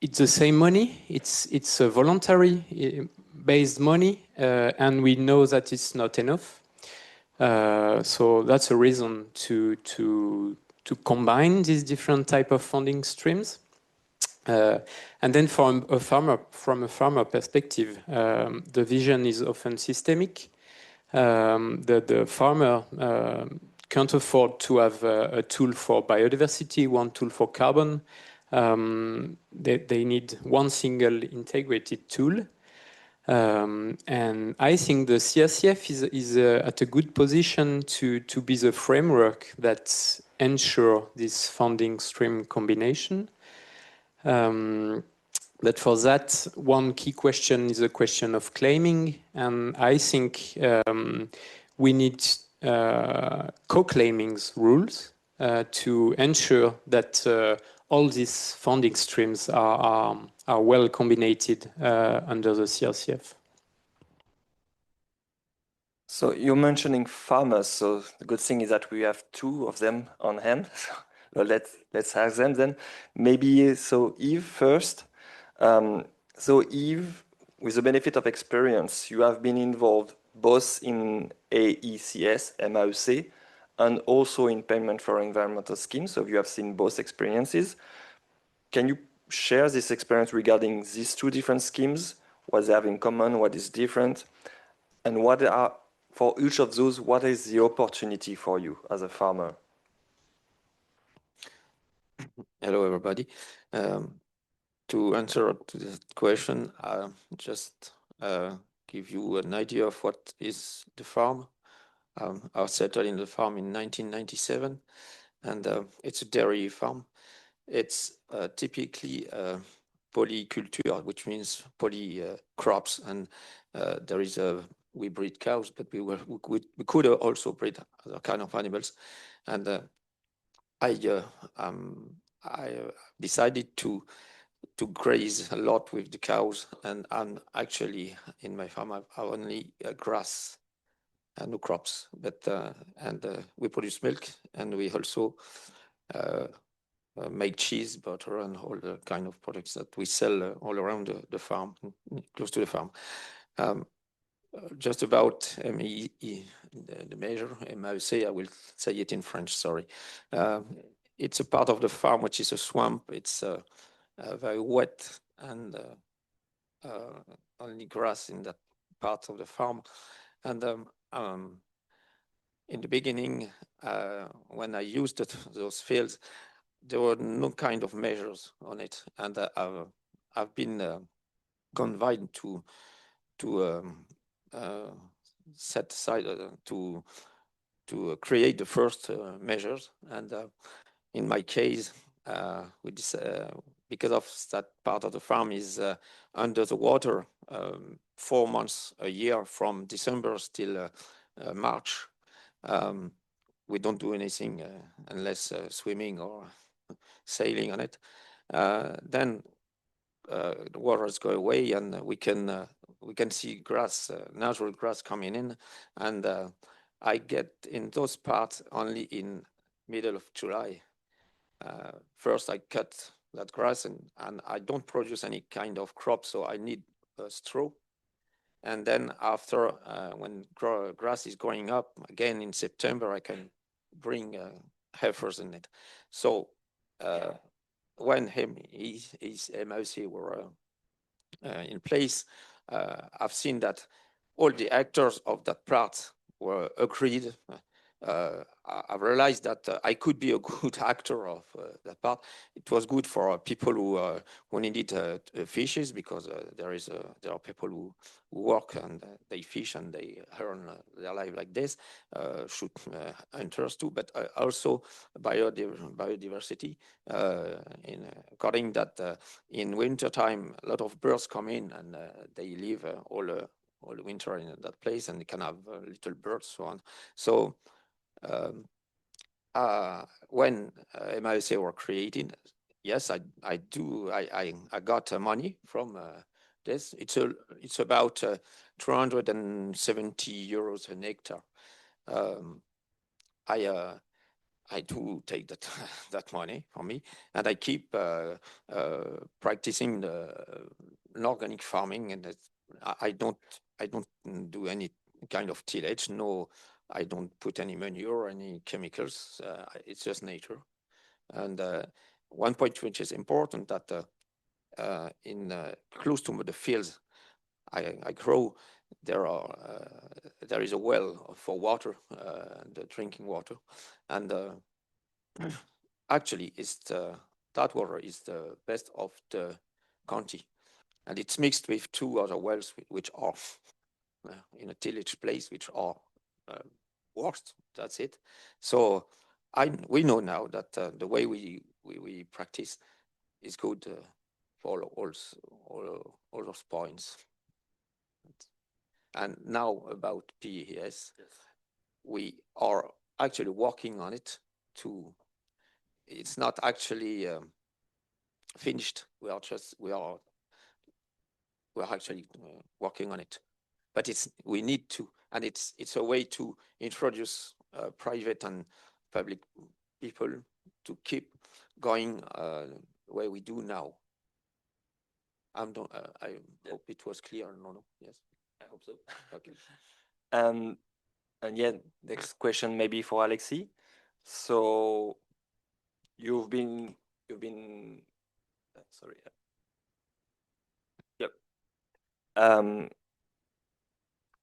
it's the same money. It's a voluntary based money, and we know that it's not enough. So that's a reason to combine these different type of funding streams. And then from a farmer perspective, the vision is often systemic. The farmer can't afford to have a tool for biodiversity, one tool for carbon. They need one single integrated tool. And I think the CRCF is at a good position to be the framework that ensure this funding stream combination. But for that, one key question is a question of claiming, and I think we need co-claiming rules to ensure that all these funding streams are well combined under the CRCF. So you're mentioning farmers. So the good thing is that we have two of them on hand. So let's ask them then. Maybe so Yves first. So Yves, with the benefit of experience, you have been involved both in AECS, MAEC, and also in payment for environmental schemes. So you have seen both experiences. Can you share this experience regarding these two different schemes? What they have in common, what is different, and what are, for each of those, what is the opportunity for you as a farmer? Hello, everybody. To answer to this question, just give you an idea of what is the farm. I settled in the farm in 1997, and it's a dairy farm. It's typically polyculture, which means poly crops, and there is we breed cows, but we could also breed other kind of animals, and I decided to graze a lot with the cows, and I'm actually in my farm I only grass and no crops, but we produce milk, and we also make cheese, butter, and all the kind of products that we sell all around the farm, close to the farm. Just about the measure, MAEC, I will say it in French, sorry. It's a part of the farm which is a swamp. It's very wet, and only grass in that part of the farm. And in the beginning, when I used those fields, there were no kind of measures on it, and I've been confined to set aside to create the first measures. And in my case, with this, because of that part of the farm is under the water 4 months a year, from December till March. We don't do anything unless swimming or sailing on it. Then the waters go away, and we can see grass, natural grass coming in, and I get in those parts only in middle of July. First, I cut that grass, and I don't produce any kind of crop, so I need straw. And then after, when grass is growing up again in September, I can bring heifers in it. So when his MAEC were in place, I've seen that all the actors of that part were agreed I realized that I could be a good actor of that part. It was good for people who needed fishes, because there are people who work and they fish and they earn their life like this, shoot hunters too, but also biodiversity. According that in winter time, a lot of birds come in and they live all the winter in that place, and they can have little birds, so on. So when MISA were created, yes, I got money from this. It's about 270 euros an hectare. I do take that that money for me, and I keep practicing an organic farming, and I don't do any kind of tillage. No, I don't put any manure or any chemicals. It's just nature. And one point which is important, that in close to the fields I grow, there is a well for water, the drinking water, and actually that water is the best of the county, and it's mixed with two other wells which are in a tillage place, which are worst. That's it. So we know now that the way we practice is good for all those points. And now about PES, yes. We are actually working on it to. It's not actually finished. We are actually working on it, but we need to, and it's a way to introduce private and public people to keep going the way we do now. I hope it was clear. No, yes, I hope so. Okay. And yeah, next question maybe for Alexis. So you've been sorry. Yep.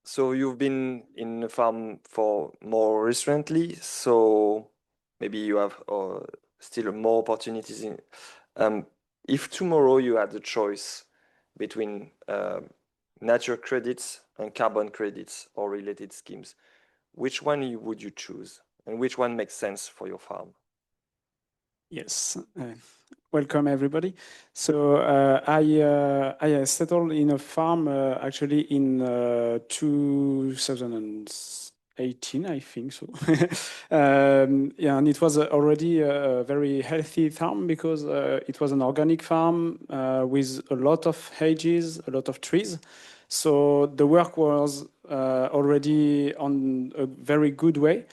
So you've been in the farm for more recently, so maybe you have still more opportunities in. If tomorrow you had the choice between nature credits and carbon credits or related schemes, which one would you choose, and which one makes sense for your farm? Yes, welcome everybody. So I settled in a farm actually in 2018, I think so. Yeah, and it was already a very healthy farm because it was an organic farm with a lot of hedges, a lot of trees. So the work was already on a very good way.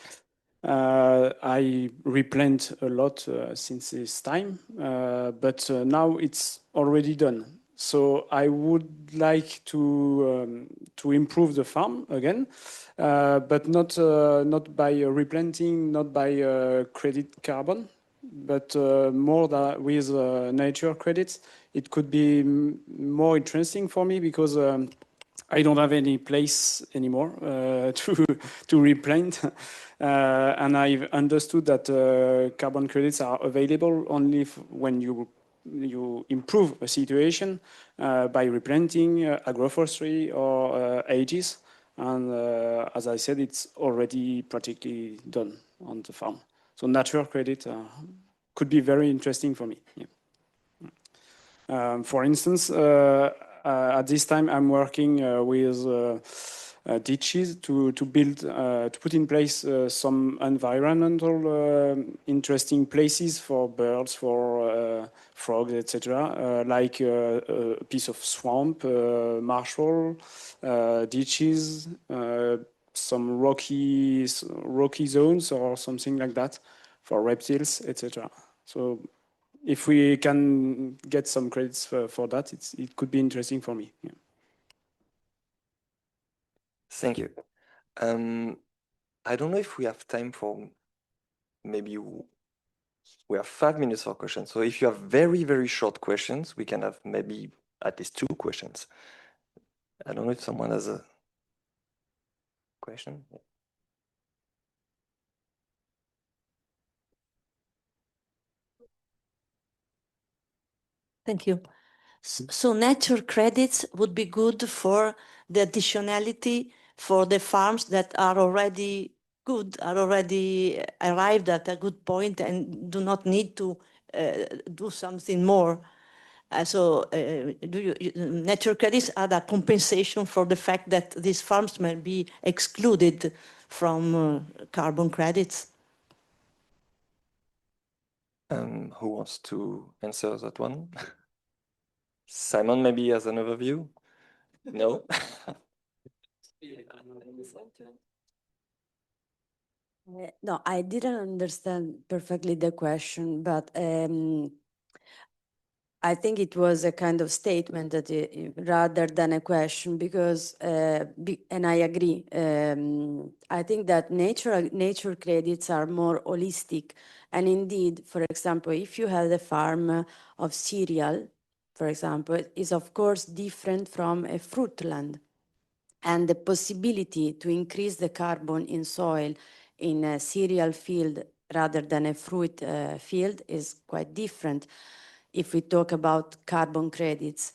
I replant a lot since this time, but now it's already done. So I would like to improve the farm again, but not by replanting, not by credit carbon, but more with nature credits. It could be more interesting for me because I don't have any place anymore to replant, and I've understood that carbon credits are available only when you improve a situation by replanting agroforestry or hedges. And as I said, it's already practically done on the farm. So natural credit could be very interesting for me. Yeah. For instance, at this time, I'm working with ditches to build, to put in place some environmental interesting places for birds, for frogs, etc. Like a piece of swamp, marshall, ditches, some rocky zones or something like that for reptiles, etc. So if we can get some credits for that, it could be interesting for me. Yeah. Thank you. I don't know if we have time for maybe we have 5 minutes for questions. So if you have very, very short questions, we can have maybe at least 2 questions. I don't know if someone has a question. Thank you. So nature credits would be good for the additionality for the farms that are already good, are already arrived at a good point and do not need to do something more. Nature credits are the compensation for the fact that these farms might be excluded from carbon credits? Who wants to answer that one? Simon, maybe as an overview? No? No, I didn't understand perfectly the question, but I think it was a kind of statement that rather than a question, because, and I agree, I think that nature credits are more holistic. And indeed, for example, if you have a farm of cereal, for example, is of course different from a fruit land. And the possibility to increase the carbon in soil in a cereal field rather than a fruit field is quite different if we talk about carbon credits.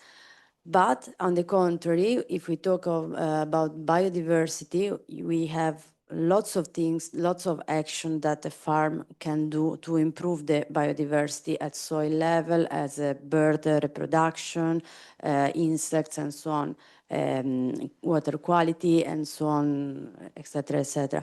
But on the contrary, if we talk about biodiversity, we have lots of things, lots of action that a farm can do to improve the biodiversity at soil level, as a bird reproduction, insects and so on, water quality and so on, etc., etc.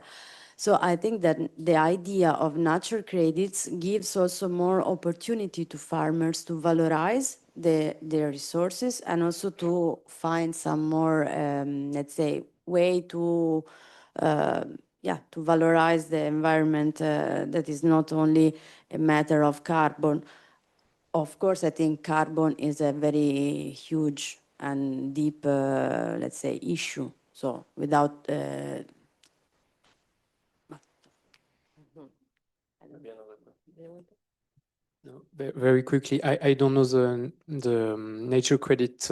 So I think that the idea of nature credits gives also more opportunity to farmers to valorize their resources and also to find some more, let's say, way to, to valorize the environment that is not only a matter of carbon. Of course, I think carbon is a very huge and deep, let's say, issue. So without No, very quickly, I don't know the nature credit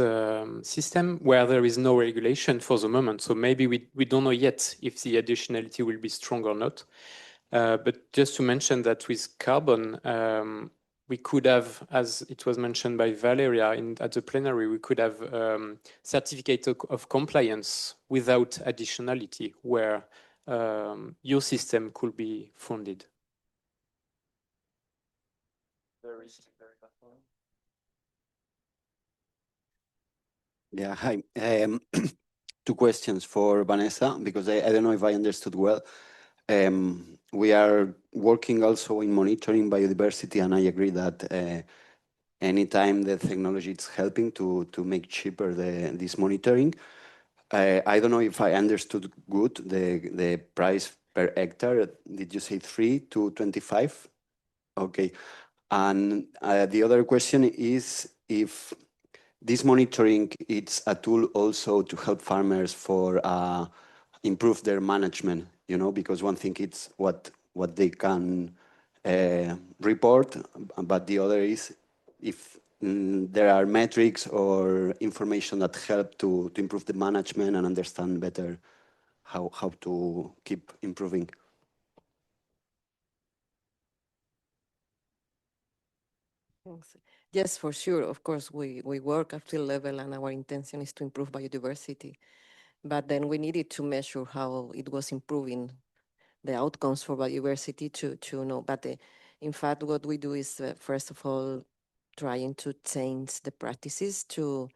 system where there is no regulation for the moment. So maybe we don't know yet if the additionality will be strong or not. But just to mention that with carbon, we could have, as it was mentioned by Valeria at the plenary, we could have certificate of compliance without additionality where your system could be funded. Very Yeah, hi. Two questions for Vanessa, because I don't know if I understood well. We are working also in monitoring biodiversity, and I agree that anytime the technology is helping to make cheaper this monitoring, I don't know if I understood good the price per hectare. Did you say 3 to 25? Okay. And the other question is if this monitoring, it's a tool also to help farmers for improve their management, you know, because one thing it's what they can report, but the other is if there are metrics or information that help to improve the management and understand better how to keep improving. Yes, for sure. Of course, we work at field level and our intention is to improve biodiversity. But then we needed to measure how it was improving the outcomes for biodiversity to know. But in fact, what we do is, first of all, trying to change the practices to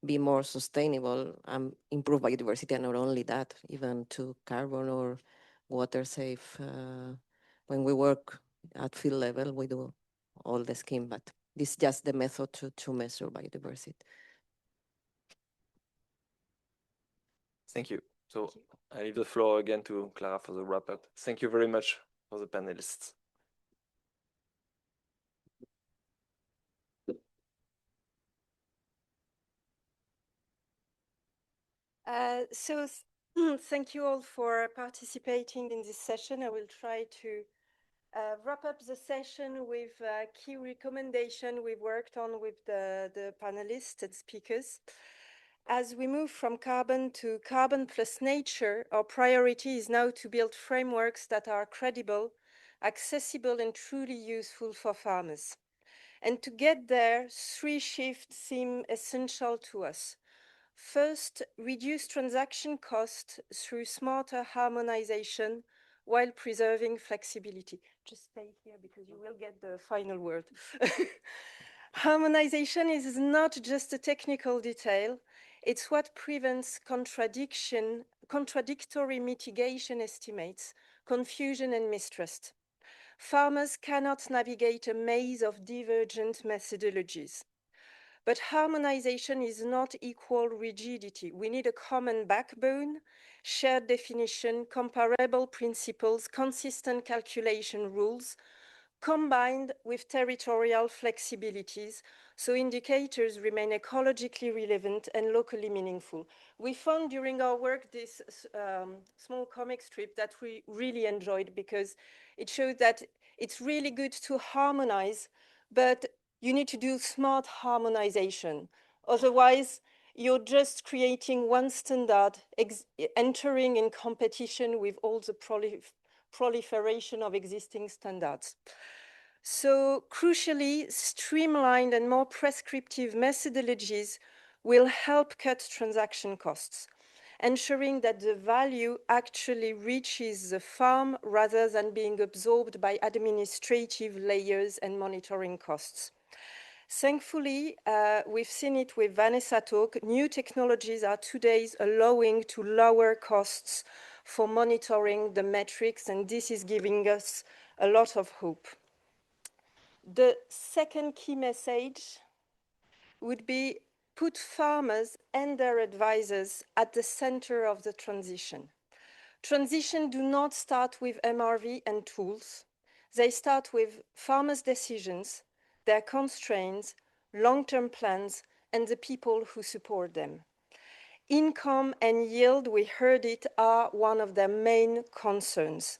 be more sustainable and improve biodiversity. And not only that, even to carbon or water safe. When we work at field level, we do all the scheme, but this is just the method to measure biodiversity. Thank you. So I leave the floor again to Clara for the wrap up. Thank you very much for the panelists. Thank you all for participating in this session. I will try to wrap up the session with key recommendation we worked on with the panelists and speakers. As we move from carbon to Carbon+Nature, our priority is now to build frameworks that are credible, accessible, and truly useful for farmers. And to get there, 3 shifts seem essential to us. First, reduce transaction costs through smarter harmonization while preserving flexibility. Just stay here because you will get the final word. Harmonization is not just a technical detail, it's what prevents contradictory mitigation estimates, confusion and mistrust. Farmers cannot navigate a maze of divergent methodologies. But harmonization is not equal rigidity. We need a common backbone, shared definition, comparable principles, consistent calculation rules, combined with territorial flexibilities, so indicators remain ecologically relevant and locally meaningful. We found during our work this small comic strip that we really enjoyed because it showed that it's really good to harmonize, but you need to do smart harmonization. Otherwise, you're just creating one standard, entering in competition with all the proliferation of existing standards. So crucially, streamlined and more prescriptive methodologies will help cut transaction costs, ensuring that the value actually reaches the farm rather than being absorbed by administrative layers and monitoring costs. Thankfully, we've seen it with Vanessa talk, new technologies are today allowing to lower costs for monitoring the metrics, and this is giving us a lot of hope. The second key message would be put farmers and their advisors at the center of the transition. Transition do not start with MRV and tools. They start with farmers' decisions, their constraints, long-term plans, and the people who support them. Income and yield, we heard it, are one of their main concerns.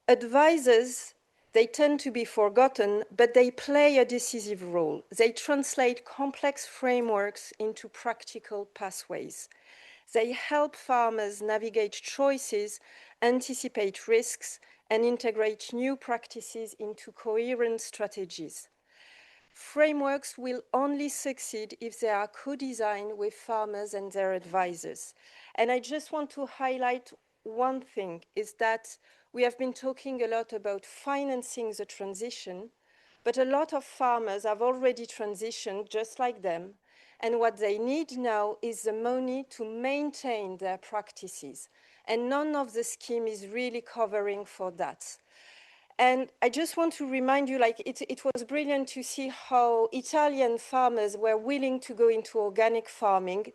Advisors, they tend to be forgotten, but they play a decisive role. They translate complex frameworks into practical pathways. They help farmers navigate choices, anticipate risks, and integrate new practices into coherent strategies. Frameworks will only succeed if they are co-designed with farmers and their advisors. And I just want to highlight one thing, is that we have been talking a lot about financing the transition, but a lot of farmers have already transitioned just like them. And what they need now is the money to maintain their practices. And none of the scheme is really covering for that. And I just want to remind you, like, it was brilliant to see how Italian farmers were willing to go into organic farming.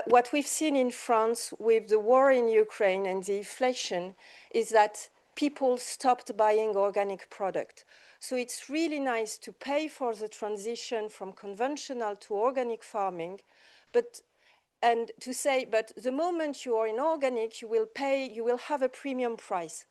What we've seen in France with the war in Ukraine and the inflation is that people stopped buying organic product. So it's really nice to pay for the transition from conventional to organic farming, and to say, but the moment you are in organic, you will have a premium price.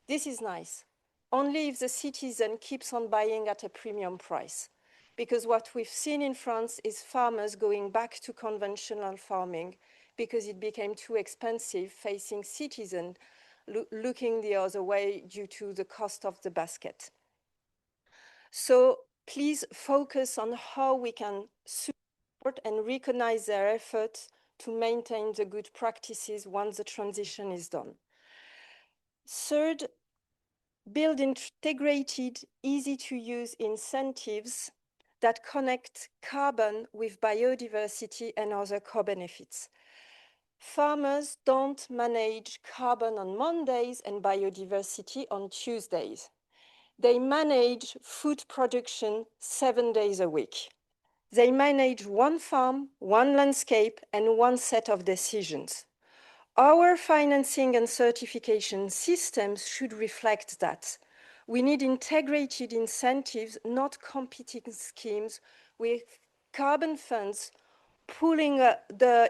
This is nice. Only if the citizen keeps on buying at a premium price. Because what we've seen in France is farmers going back to conventional farming because it became too expensive, facing citizens looking the other way due to the cost of the basket. So please focus on how we can support and recognize their efforts to maintain the good practices once the transition is done. Third, build integrated, easy-to-use incentives that connect carbon with biodiversity and other co-benefits. Farmers don't manage carbon on Mondays and biodiversity on Tuesdays. They manage food production 7 days a week. They manage one farm, one landscape, and one set of decisions. Our financing and certification systems should reflect that. We need integrated incentives, not competing schemes with carbon funds pulling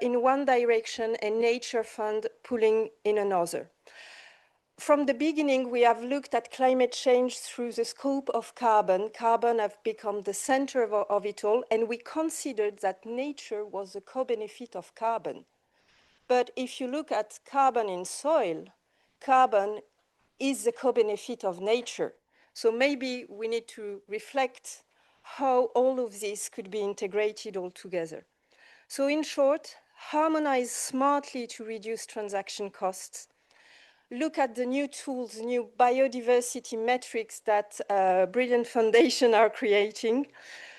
in one direction and nature fund pulling in another. From the beginning, we have looked at climate change through the scope of carbon. Carbon have become the center of it all, and we considered that nature was the co-benefit of carbon. But if you look at carbon in soil, carbon is the co-benefit of nature. So maybe we need to reflect how all of this could be integrated all together. So in short, harmonize smartly to reduce transaction costs. Look at the new tools, new biodiversity metrics that Brilliant Foundation are creating.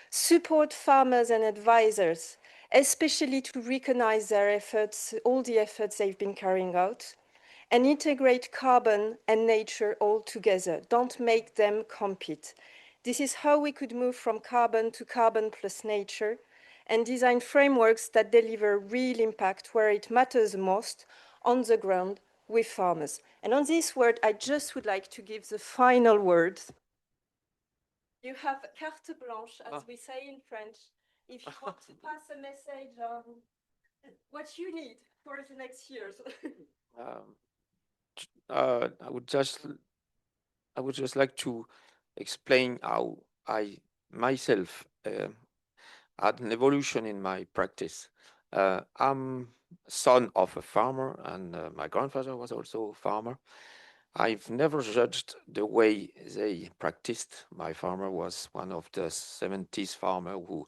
Support farmers and advisors, especially to recognize their efforts, all the efforts they've been carrying out, and integrate carbon and nature all together. Don't make them compete. This is how we could move from carbon to carbon plus nature and design frameworks that deliver real impact where it matters most, on the ground with farmers. And on this word, I just would like to give the final words. You have carte blanche, as we say in French, if you want to pass a message on what you need for the next years. I would just like to explain how I myself had an evolution in my practice. I'm son of a farmer, and my grandfather was also a farmer. I've never judged the way they practiced. My farmer was one of the 70s farmer who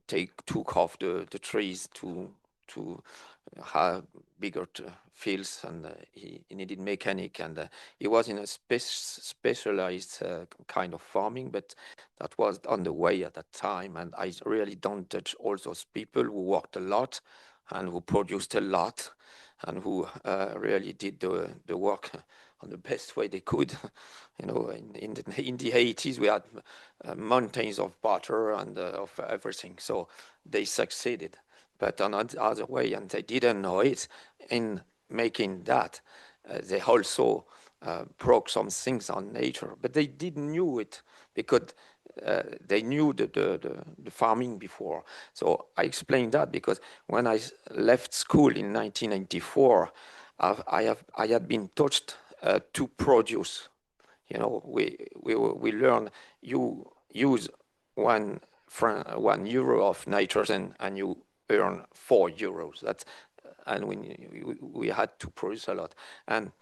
took off the trees to have bigger fields, and he needed mechanic, and he was in a specialized kind of farming, but that was on the way at that time. And I really don't judge all those people who worked a lot and who produced a lot and who really did the work on the best way they could. You know, in the 80s, we had mountains of butter and of everything, so they succeeded. But on the other way, and they didn't know it, in making that, they also broke some things on nature, but they didn't know it because they knew the farming before. So I explained that because when I left school in 1994, I had been taught to produce. You know, we learn you use €1 of nitrogen and you earn €4. That's, and we had to produce a lot. And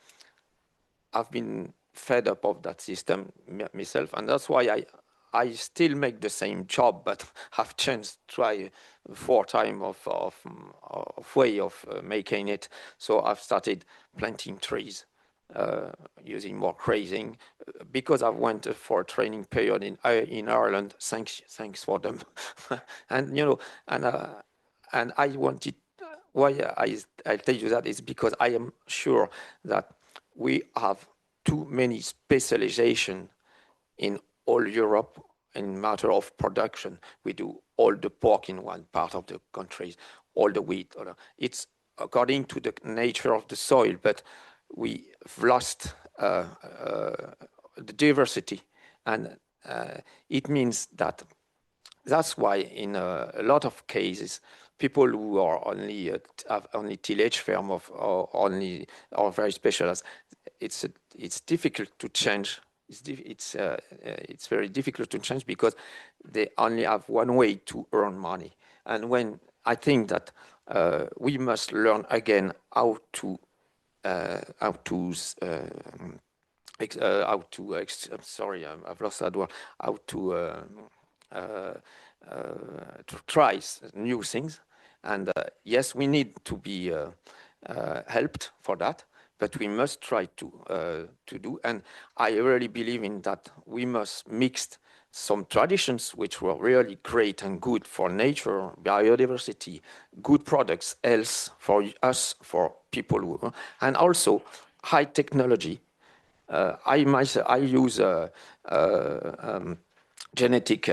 I've been fed up of that system myself, and that's why I still make the same job, but have changed, try 4 times of way of making it. So I've started planting trees, using more grazing, because I went for a training period in Ireland. Thanks for them. And you know, and I wanted, why I tell you that is because I am sure that we have too many specialization in all Europe in matter of production. We do all the pork in one part of the country, all the wheat. It's according to the nature of the soil, but we've lost the diversity, and it means that that's why in a lot of cases, people who are only have only tillage farm or only are very specialized, it's difficult to change. It's very difficult to change because they only have one way to earn money. And when I think that we must learn again how to sorry, I've lost that word. How to try new things, and yes, we need to be helped for that, but we must try to do. And I really believe in that. We must mix some traditions which were really great and good for nature, biodiversity, good products, health for us, for people who, and also high technology. I use genetic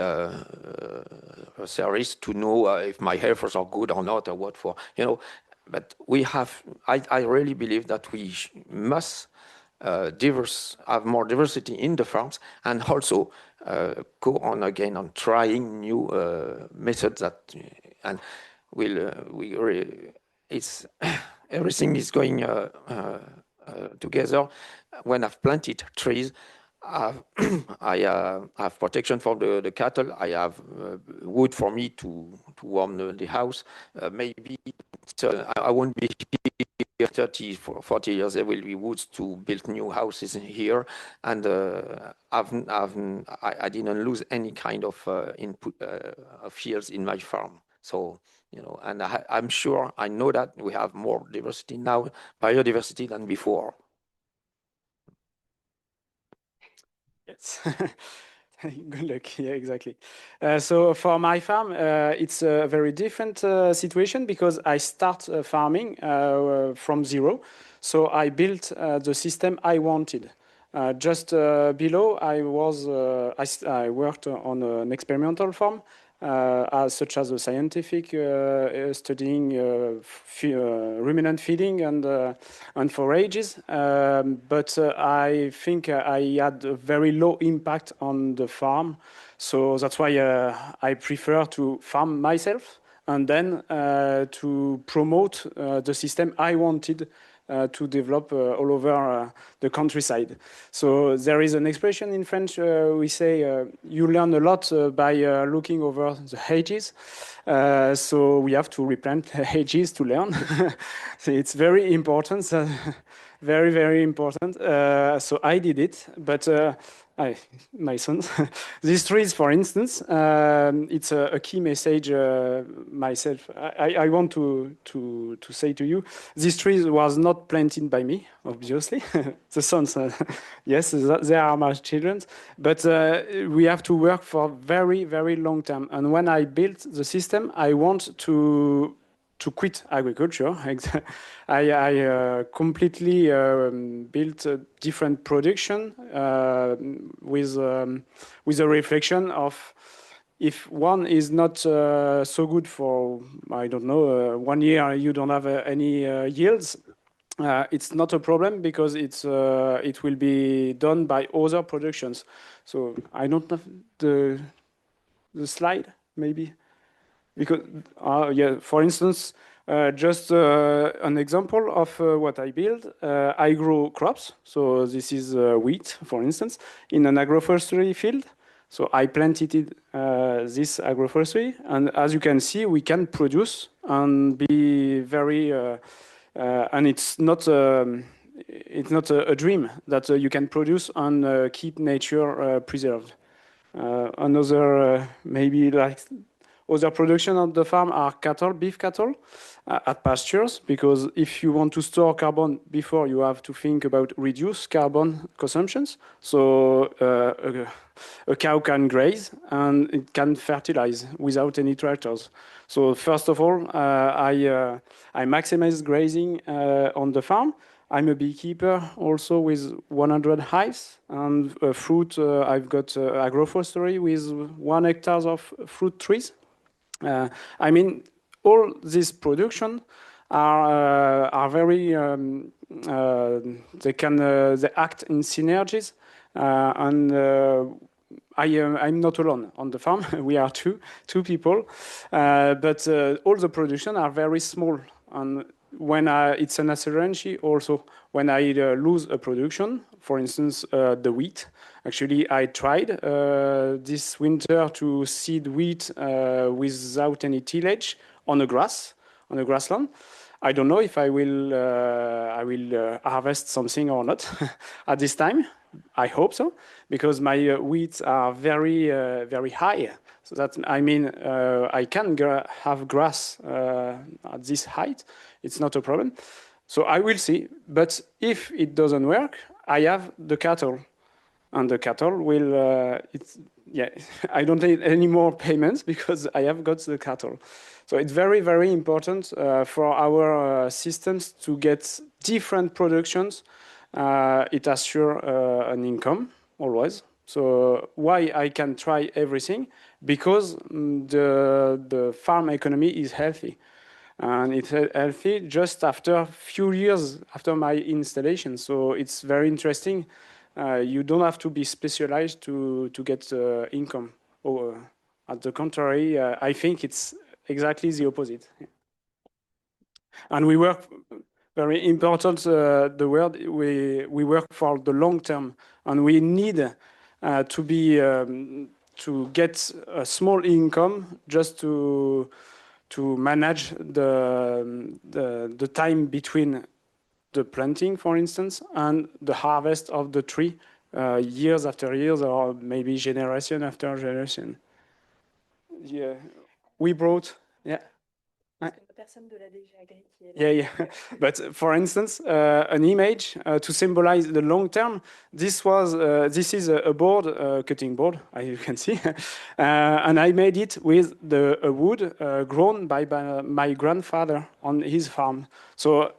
series to know if my heifers are good or not, or what for, you know. But we have, I really believe that we must have more diversity in the farms, and also go on again on trying new methods that, and it's everything is going together. When I've planted trees, I have protection for the cattle. I have wood for me to warm the house. Maybe I won't be here 30, 40 years, there will be woods to build new houses here. And I didn't lose any kind of input fields in my farm. So, you know, and I'm sure, I know that we have more diversity now, biodiversity than before. Yes. Good luck. Yeah, exactly. So for my farm, it's a very different situation because I start farming from zero. So I built the system I wanted. Just below, I worked on an experimental farm, such as a scientific studying ruminant feeding and forages. But I think I had a very low impact on the farm. So that's why I prefer to farm myself and then to promote the system I wanted to develop all over the countryside. So there is an expression in French, we say, you learn a lot by looking over the hedges. So we have to replant hedges to learn. So it's very important, very, very important. So I did it, but my sons. These trees, for instance, it's a key message myself. I want to say to you, these trees was not planted by me, obviously. The sons, yes, they are my children. But we have to work for very, very long term. And when I built the system, I want to quit agriculture. I completely built a different production with a reflection of if one is not so good for, I don't know, 1 year you don't have any yields, it's not a problem because it will be done by other productions. So I don't have the slide, maybe. Because, yeah, for instance, just an example of what I build. I grow crops. So this is wheat, for instance, in an agroforestry field. So I planted this agroforestry. And as you can see, we can produce and be very, and it's not a dream that you can produce and keep nature preserved. Another, maybe like, other production on the farm are cattle, beef cattle, at pastures, because if you want to store carbon before, you have to think about reduce carbon consumptions. So a cow can graze and it can fertilize without any tractors. So first of all, I maximize grazing on the farm. I'm a beekeeper also with 100 hives and fruit. I've got agroforestry with 1 hectare of fruit trees. I mean, all this production are very they act in synergies, and I'm not alone on the farm. We are two people, but all the production are very small. And when it's an uncertainty also, when I lose a production, for instance, the wheat. Actually, I tried this winter to seed wheat without any tillage on a grassland. I don't know if I will harvest something or not at this time. I hope so, because my wheats are very very high. So that, I mean, I can have grass at this height. It's not a problem. So I will see. But if it doesn't work, I have the cattle. And the cattle will, I don't need any more payments because I have got the cattle. So it's very, very important for our systems to get different productions. It assures an income always. So why I can try everything? Because the farm economy is healthy. And it's healthy just after a few years after my installation. So it's very interesting. You don't have to be specialized to get income. At the contrary, I think it's exactly the opposite. And we work, very important, the word, we work for the long term. And we need to be, to get a small income just to manage the time between the planting, for instance, and the harvest of the tree years after years, or maybe generation after generation. Yeah, we brought, yeah. Yeah. But for instance, an image to symbolize the long term. This is a board, cutting board, as you can see, and I made it with a wood grown by my grandfather on his farm. So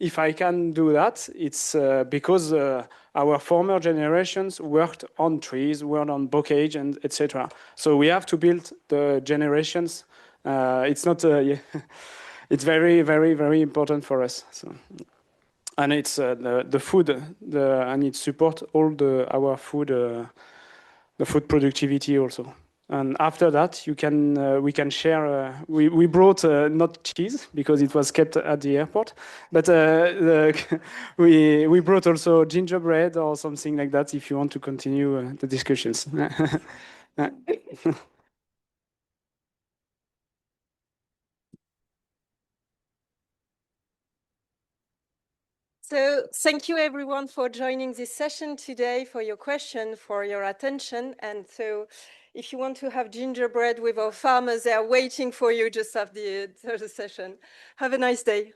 if I can do that, it's because our former generations worked on trees, worked on bocage, and etc. So we have to build the generations. It's not. It's very, very, very important for us. So, and it's the food, and it support all our food, the food productivity also. And after that, we can share. We brought not cheese because it was kept at the airport, but we brought also gingerbread or something like that if you want to continue the discussions. So thank you everyone for joining this session today, for your question, for your attention. And so if you want to have gingerbread with our farmers, they are waiting for you just after the session. Have a nice day.